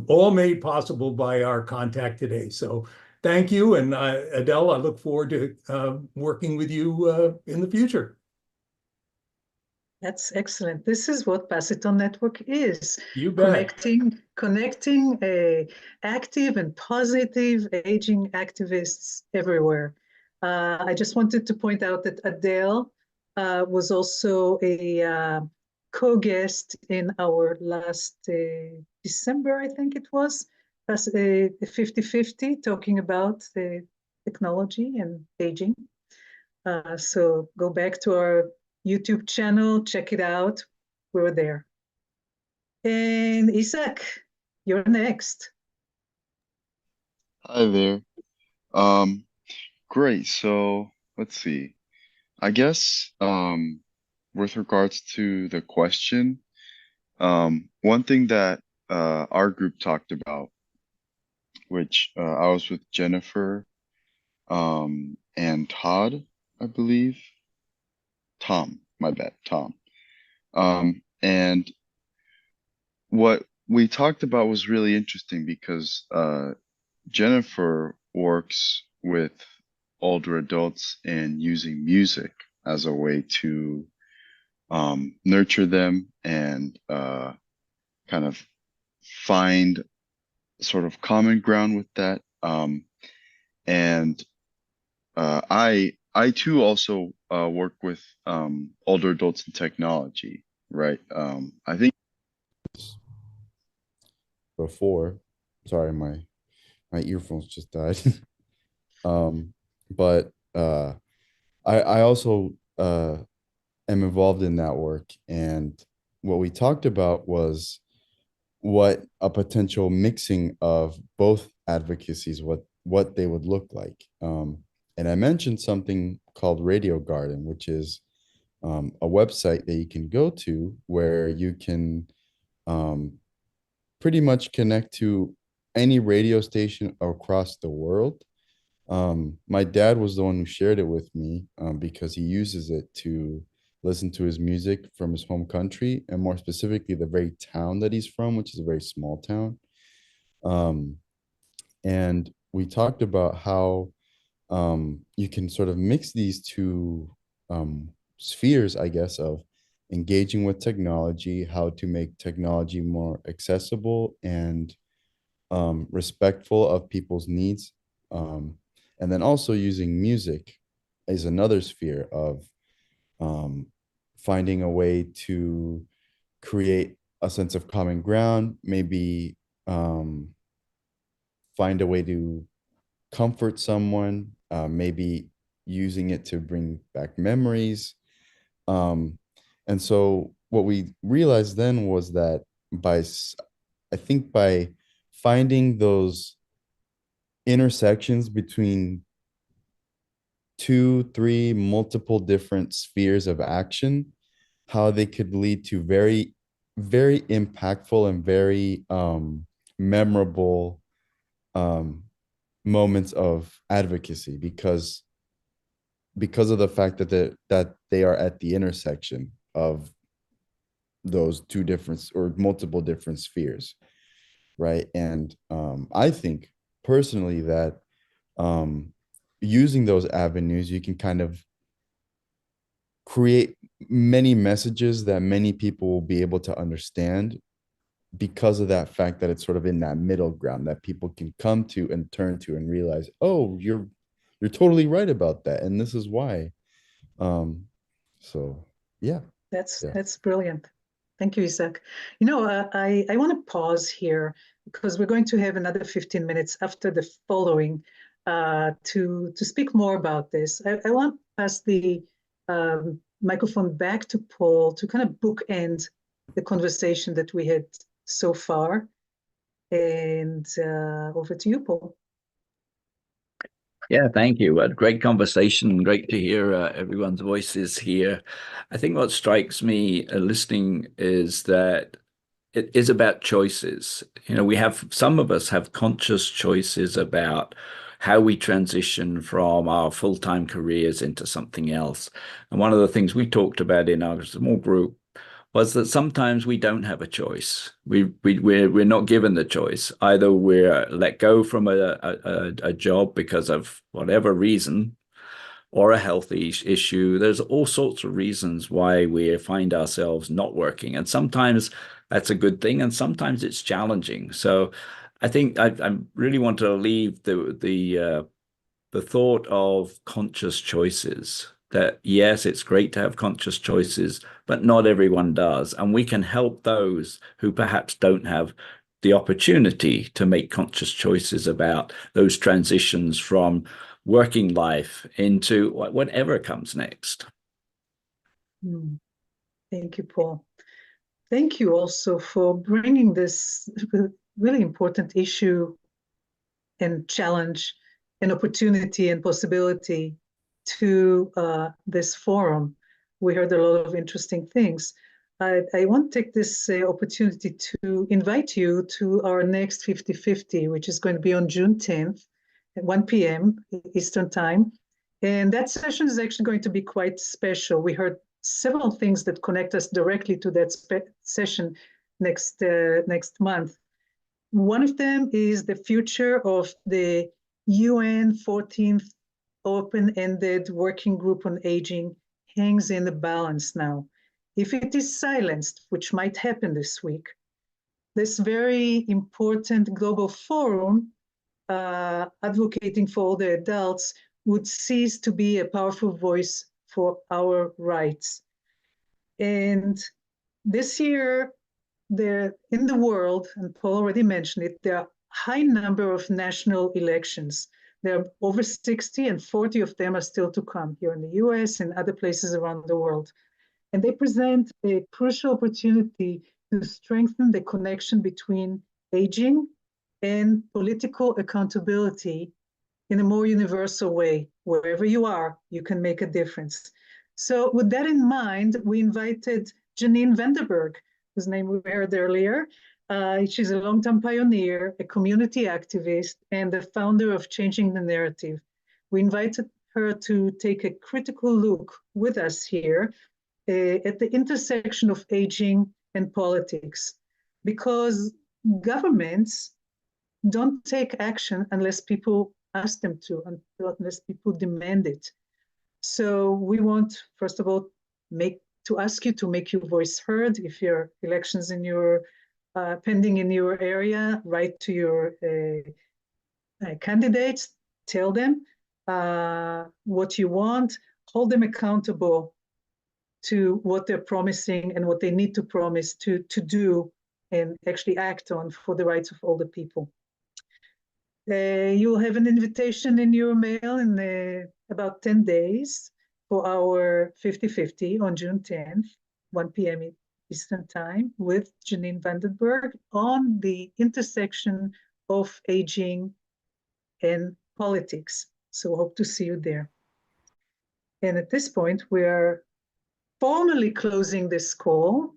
all made possible by our contact today. So thank you. And Adele, I look forward to working with you in the future. That's excellent. This is what Pass It On Network is. You bet. Connecting active and positive aging activists everywhere. I just wanted to point out that Adele was also a co-guest in our last December, I think it was, 50-50, talking about technology and aging. So go back to our YouTube channel, check it out. We're there. And Isaac, you're next. Hi there. Great. So let's see. I guess with regards to the question, one thing that our group talked about, which I was with Jennifer and Todd, I believe. Tom, my bad, Tom. And what we talked about was really interesting because Jennifer works with older adults and using music as a way to nurture them and kind of find sort of common ground with that. And I too also work with older adults in technology, right? I think before, sorry, my earphones just died. But I also am involved in that work, and what we talked about was what a potential mixing of both advocacies, what they would look like. And I mentioned something called Radio Garden, which is a website that you can go to where you can pretty much connect to any radio station across the world. My dad was the one who shared it with me because he uses it to listen to his music from his home country, and more specifically, the very town that he's from, which is a very small town. And we talked about how you can sort of mix these two spheres, I guess, of engaging with technology, how to make technology more accessible and respectful of people's needs. And then also using music is another sphere of finding a way to create a sense of common ground, maybe find a way to comfort someone, maybe using it to bring back memories. And so what we realized then was that I think by finding those intersections between 2, 3, multiple different spheres of action, how they could lead to very, very impactful and very memorable moments of advocacy because of the fact that they are at the intersection of those two different or multiple different spheres, right? And I think personally that using those avenues, you can kind of create many messages that many people will be able to understand because of that fact that it's sort of in that middle ground that people can come to and turn to and realize, oh, you're totally right about that, and this is why. So yeah. That's brilliant. Thank you, Isaac. You know, I want to pause here because we're going to have another 15 minutes after the following to speak more about this. I want to pass the microphone back to Paul to kind of bookend the conversation that we had so far. And over to you, Paul. Yeah, thank you. What a great conversation. Great to hear everyone's voices here. I think what strikes me listening is that it is about choices. You know, some of us have conscious choices about how we transition from our full-time careers into something else. And one of the things we talked about in our small group was that sometimes we don't have a choice. We're not given the choice. Either we're let go from a job because of whatever reason, or a health issue. There's all sorts of reasons why we find ourselves not working, and sometimes that's a good thing, and sometimes it's challenging. So, I think I really want to leave the thought of conscious choices. That yes, it's great to have conscious choices, but not everyone does. And we can help those who perhaps don't have the opportunity to make conscious choices about those transitions from working life into whatever comes next. Thank you, Paul. Thank you also for bringing this really important issue and challenge and opportunity and possibility to this forum. We heard a lot of interesting things. I want to take this opportunity to invite you to our next 50/50, which is going to be on June 10th at 1 p.m. Eastern Time. And that session is actually going to be quite special. We heard several things that connect us directly to that session next month. One of them is the future of the UN 14th open-ended working group on aging hangs in the balance now. If it is silenced, which might happen this week, this very important global forum advocating for all the adults would cease to be a powerful voice for our rights. And this year, in the world, and Paul already mentioned it, there are a high number of national elections. There are over 60, and 40 of them are still to come here in the US and other places around the world. And they present a crucial opportunity to strengthen the connection between aging and political accountability in a more universal way. Wherever you are, you can make a difference. So with that in mind, we invited Janine Vanderberg, whose name we heard earlier. She's a longtime pioneer, a community activist, and the founder of Changing the Narrative. We invited her to take a critical look with us here at the intersection of aging and politics, because governments don't take action unless people ask them to, unless people demand it. So we want, first of all, to ask you to make your voice heard. If your elections in your pending in your area, write to your candidates, tell them what you want, hold them accountable to what they're promising and what they need to promise to do and actually act on for the rights of all the people. You'll have an invitation in your mail in about 10 days for our 50/50 on June 10th, 1 p.m. Eastern Time with Janine Vandenberg on the intersection of aging and politics. So hope to see you there. And at this point, we are formally closing this call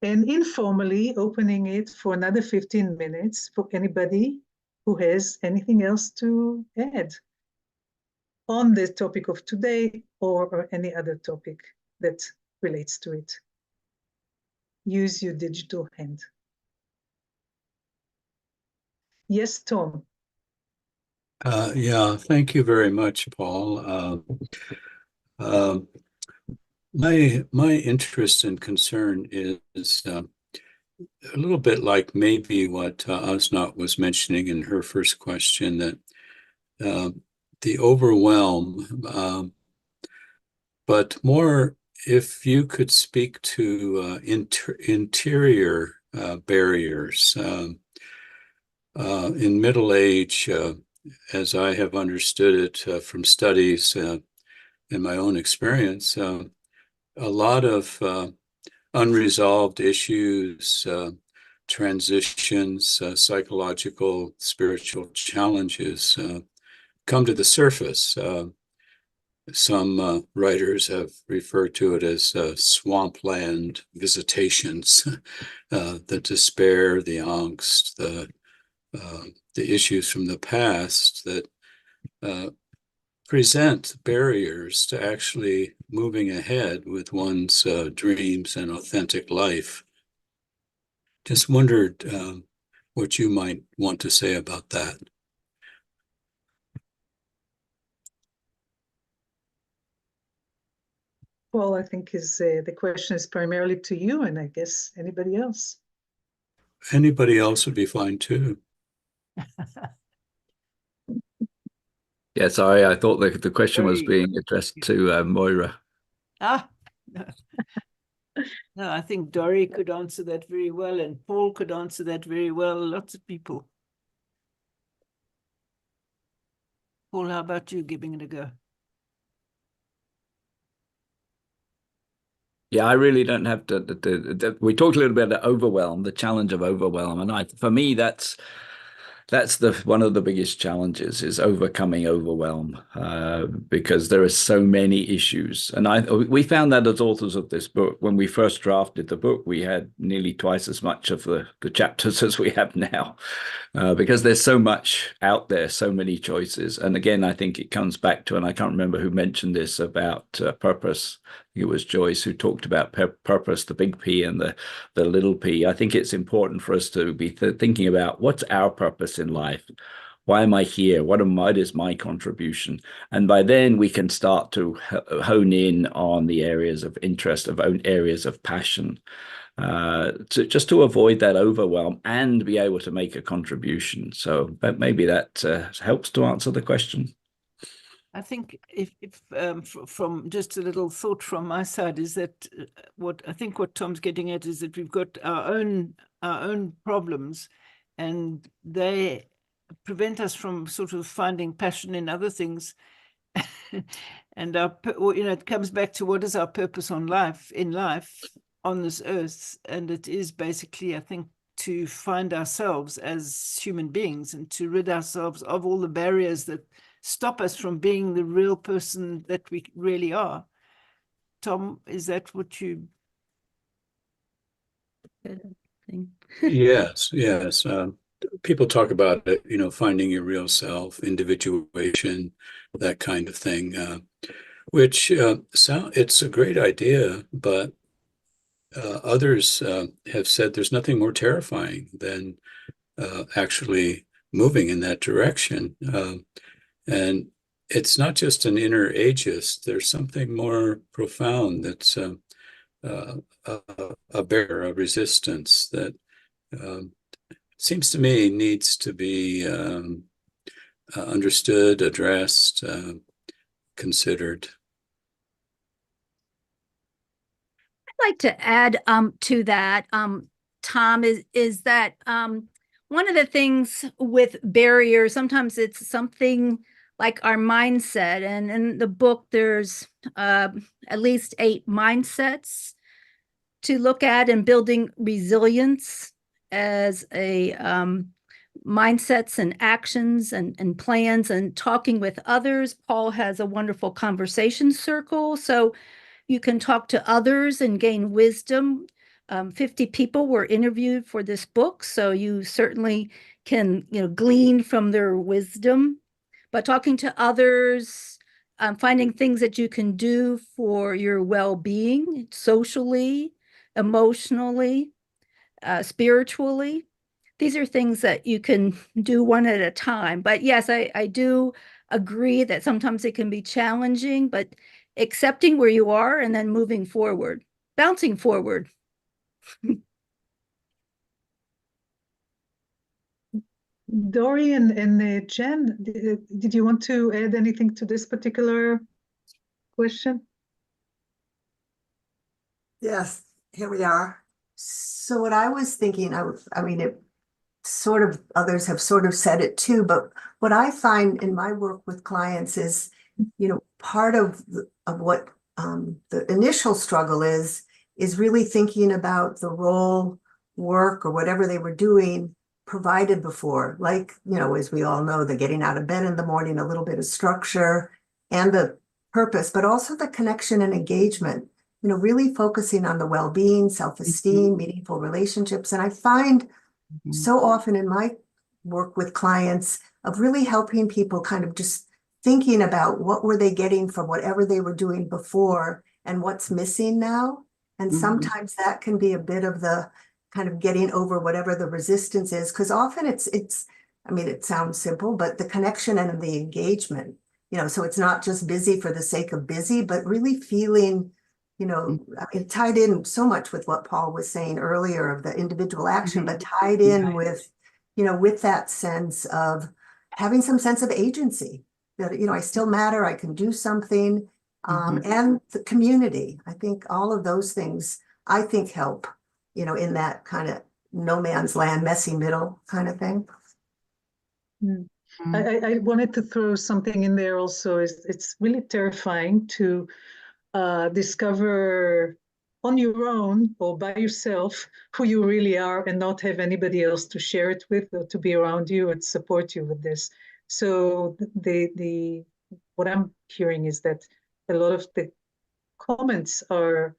and informally opening it for another 15 minutes for anybody who has anything else to add on the topic of today or any other topic that relates to it. Use your digital hand. Yes, Tom. Yeah, thank you very much, Paul. My interest and concern is a little bit like maybe what Asnat was mentioning in her first question, that the overwhelm, but more if you could speak to interior barriers. In middle age, as I have understood it from studies and my own experience, a lot of unresolved issues, transitions, psychological, spiritual challenges come to the surface. Some writers have referred to it as swampland visitations, the despair, the angst, the issues from the past that present barriers to actually moving ahead with one's dreams and authentic life. Just wondered what you might want to say about that. Paul, I think the question is primarily to you, and I guess anybody else. Anybody else would be fine too. Yeah, sorry, I thought the question was Very- being addressed to Moira. Ah, no. No, I think Dory could answer that very well, and Paul could answer that very well. Lots of people. Paul, how about you giving it a go? Yeah, I really don't have to. We talked a little bit about overwhelm, the challenge of overwhelm, and for me, that's the one of the biggest challenges is overcoming overwhelm, because there are so many issues. And we found that as authors of this book, when we first drafted the book, we had nearly twice as much of the chapters as we have now, because there's so much out there, so many choices. And again, I think it comes back to, and I can't remember who mentioned this about purpose. It was Joyce who talked about purpose, the big P and the little p. I think it's important for us to be thinking about what's our purpose in life. Why am I here? What is my contribution? And by then we can start to hone in on the areas of interest, of own areas of passion, just to avoid that overwhelm and be able to make a contribution. So maybe that helps to answer the question. I think if from just a little thought from my side is that what Tom's getting at is that we've got our own problems, and they prevent us from sort of finding passion in other things. And it comes back to what is our purpose in life on this earth, and it is basically, I think, to find ourselves as human beings and to rid ourselves of all the barriers that stop us from being the real person that we really are. Tom, is that what you? Yes. People talk about it, finding your real self, individuation, that kind of thing, which it's a great idea, but others have said there's nothing more terrifying than actually moving in that direction. And it's not just an inner ageist, there's something more profound that's a barrier, a resistance that seems to me needs to be understood, addressed, considered. I'd like to add to that, Tom, is that one of the things with barriers, sometimes it's something like our mindset. And in the book, there's at least 8 mindsets to look at, and building resilience as a mindsets and actions and plans, and talking with others. Paul has a wonderful conversation circle, so you can talk to others and gain wisdom. 50 people were interviewed for this book, so you certainly can, glean from their wisdom. But talking to others, finding things that you can do for your well-being, socially, emotionally, spiritually. These are things that you can do one at a time. But yes, I do agree that sometimes it can be challenging, but accepting where you are and then moving forward, bouncing forward. Dory and Jen, did you want to add anything to this particular question? Yes, here we are. So what I was thinking of, I mean, it sort of, others have sort of said it too, but what I find in my work with clients is, part of what the initial struggle is really thinking about the role, work, or whatever they were doing provided before. Like, as we all know, the getting out of bed in the morning, a little bit of structure and the purpose, but also the connection and engagement, really focusing on the well-being, self-esteem, meaningful relationships. And I find so often in my work with clients of really helping people kind of just thinking about what were they getting from whatever they were doing before and what's missing now. And sometimes that can be a bit of the kind of getting over whatever the resistance is, because often it's, I mean, it sounds simple, but the connection and the engagement, so it's not just busy for the sake of busy, but really feeling, it tied in so much with what Paul was saying earlier of the individual action, but tied in with, with that sense of having some sense of agency that, I still matter, I can do something, and the community. I think all of those things, I think, help, in that kind of no man's land, messy middle kind of thing. I wanted to throw something in there also. It's really terrifying to discover on your own or by yourself who you really are and not have anybody else to share it with or to be around you and support you with this. So what I'm hearing is that a lot of the comments are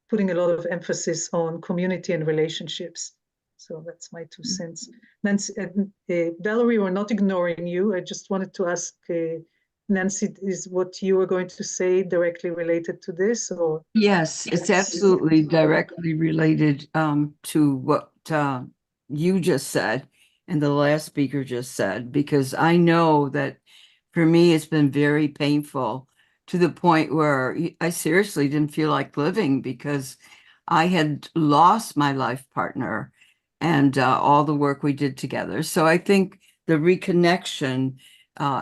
putting a lot of emphasis on community and relationships. So that's my 2 cents. Nancy, Valerie, we're not ignoring you. I just wanted to ask Nancy, is what you were going to say directly related to this, or? Yes, it's absolutely directly related to what you just said and the last speaker just said, because I know that for me, it's been very painful to the point where I seriously didn't feel like living because I had lost my life partner and all the work we did together. So I think the reconnection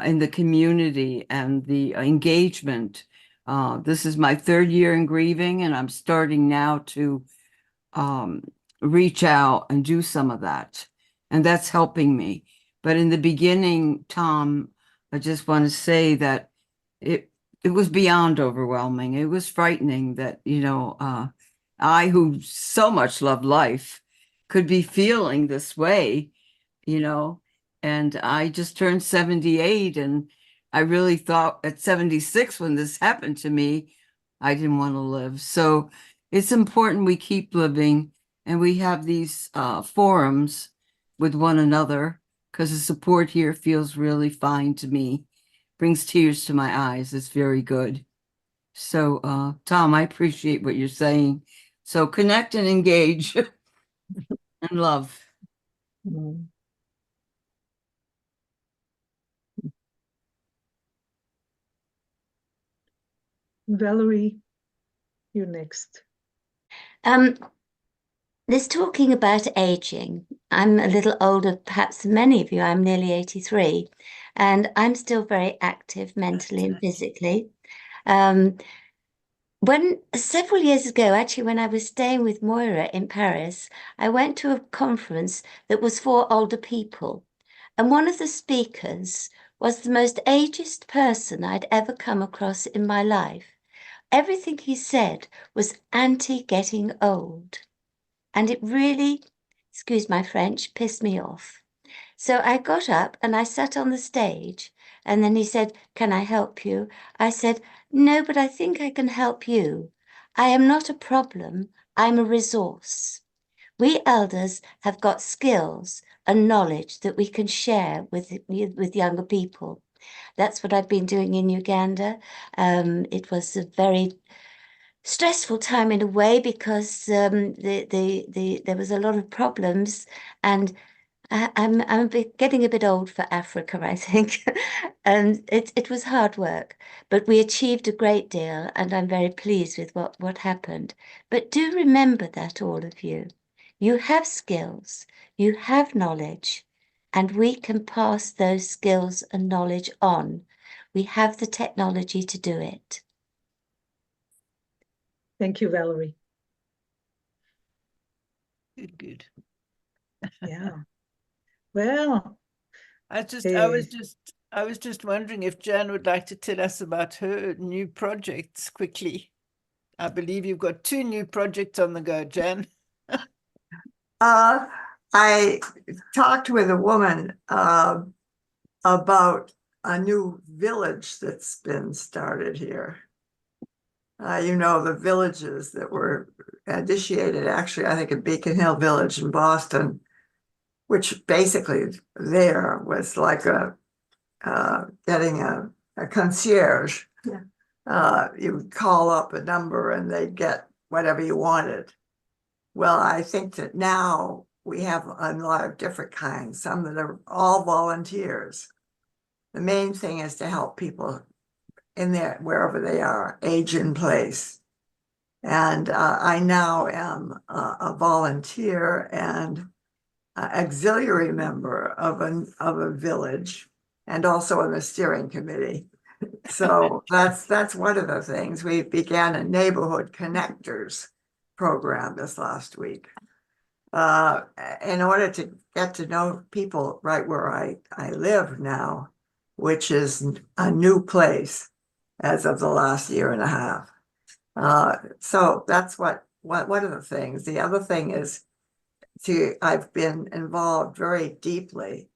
in the community and the engagement. This is my 3rd year in grieving, and I'm starting now to reach out and do some of that. And that's helping me. But in the beginning, Tom, I just want to say that it was beyond overwhelming. It was frightening that, I, who so much love life, could be feeling this way, and I just turned 78, and I really thought at 76 when this happened to me, I didn't want to live. So it's important we keep living and we have these forums with one another, because the support here feels really fine to me. Brings tears to my eyes. It's very good. So, Tom, I appreciate what you're saying. So connect and engage and love. Valerie, you're next. This talking about aging, I'm a little older perhaps than many of you. I'm nearly 83, and I'm still very active mentally and physically. When several years ago, actually, when I was staying with Moira in Paris, I went to a conference that was for older people. And one of the speakers was the most ageist person I'd ever come across in my life. Everything he said was anti-getting old. And it really, excuse my French, pissed me off. So I got up and I sat on the stage, and then he said, "Can I help you?" I said, "No, but I think I can help you. I am not a problem. I'm a resource. We elders have got skills and knowledge that we can share with younger people." That's what I've been doing in Uganda. It was a very stressful time in a way because there was a lot of problems, and getting a bit old for Africa, I think. And it was hard work, but we achieved a great deal, and I'm very pleased with what happened. But do remember that, all of you. You have skills, you have knowledge, and we can pass those skills and knowledge on. We have the technology to do it. Thank you, Valerie. Good. Yeah. Well, I was just wondering if Jan would like to tell us about her new projects quickly. I believe you've got 2 new projects on the go, Jan. I talked with a woman about a new village that's been started here. You know, the villages that were initiated, actually, I think, at Beacon Hill Village in Boston, which basically there was like getting a concierge. Yeah. You would call up a number and they'd get whatever you wanted. Well, I think that now we have a lot of different kinds, some that are all volunteers. The main thing is to help people in there, wherever they are, age in place. And I now am a volunteer and auxiliary member of a village, and also on the steering committee. So that's one of the things. We began a neighborhood connectors program this last week in order to get to know people right where I live now, which is a new place as of the last year and a half. So that's one of the things. The other thing is I've been involved very deeply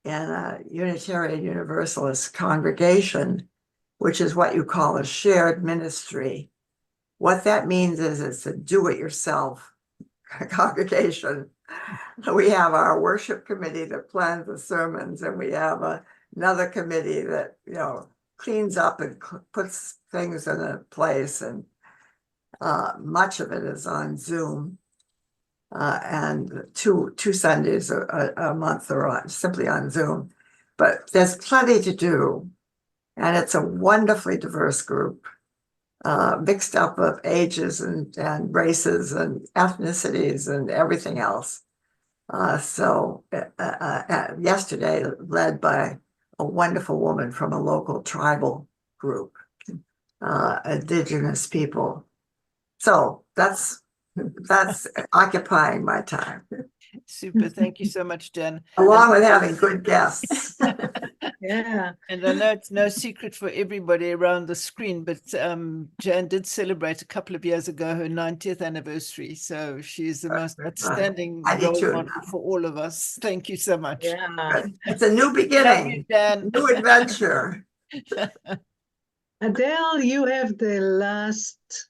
in a Unitarian Universalist congregation, which is what you call a shared ministry. What that means is it's a do-it-yourself congregation. We have our worship committee that plans the sermons, and we have another committee that, you know, cleans up and puts things in a place, and much of it is on Zoom, and two Sundays a month are simply on Zoom. But there's plenty to do, and it's a wonderfully diverse group, mixed up of ages and races and ethnicities and everything else. So yesterday, led by a wonderful woman from a local tribal group, indigenous people. So that's occupying my time. Super. Thank you so much, Jan. Along with having good guests. Yeah. And I know it's no secret for everybody around the screen, but Jan did celebrate a couple of years ago her 90th anniversary. So she's the most outstanding role model for all of us. Thank you so much. Yeah. It's a new beginning, new adventure. Adele, you have the last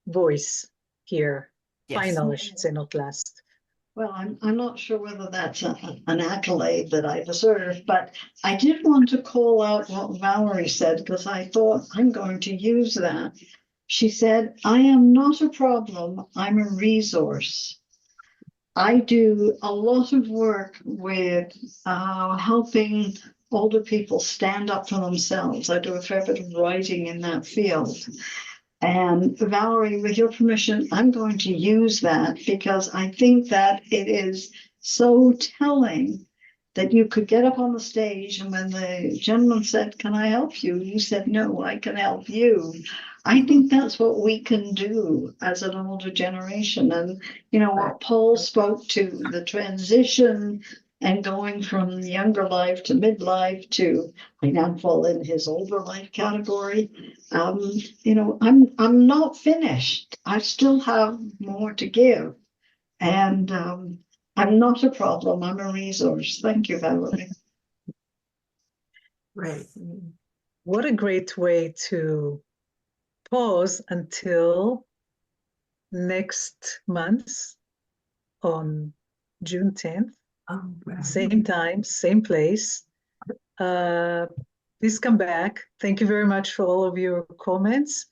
voice here. Yes. Final, I should say, not last. Well, I'm not sure whether that's an accolade that I deserve, but I did want to call out what Valerie said, because I thought I'm going to use that. She said, I am not a problem, I'm a resource. I do a lot of work with helping older people stand up for themselves. I do a fair bit of writing in that field. And Valerie, with your permission, I'm going to use that because I think that it is so telling that you could get up on the stage, and when the gentleman said, "Can I help you?" you said, "No, I can help you." I think that's what we can do as an older generation. And, you know, what Paul spoke to, the transition and going from younger life to midlife to, I now fall in his older life category. You know, I'm not finished. I still have more to give. And I'm not a problem. I'm a resource. Thank you, Valerie. Great. What a great way to pause until next month on June 10th. Oh, wow. Same time, same place. Please come back. Thank you very much for all of your comments.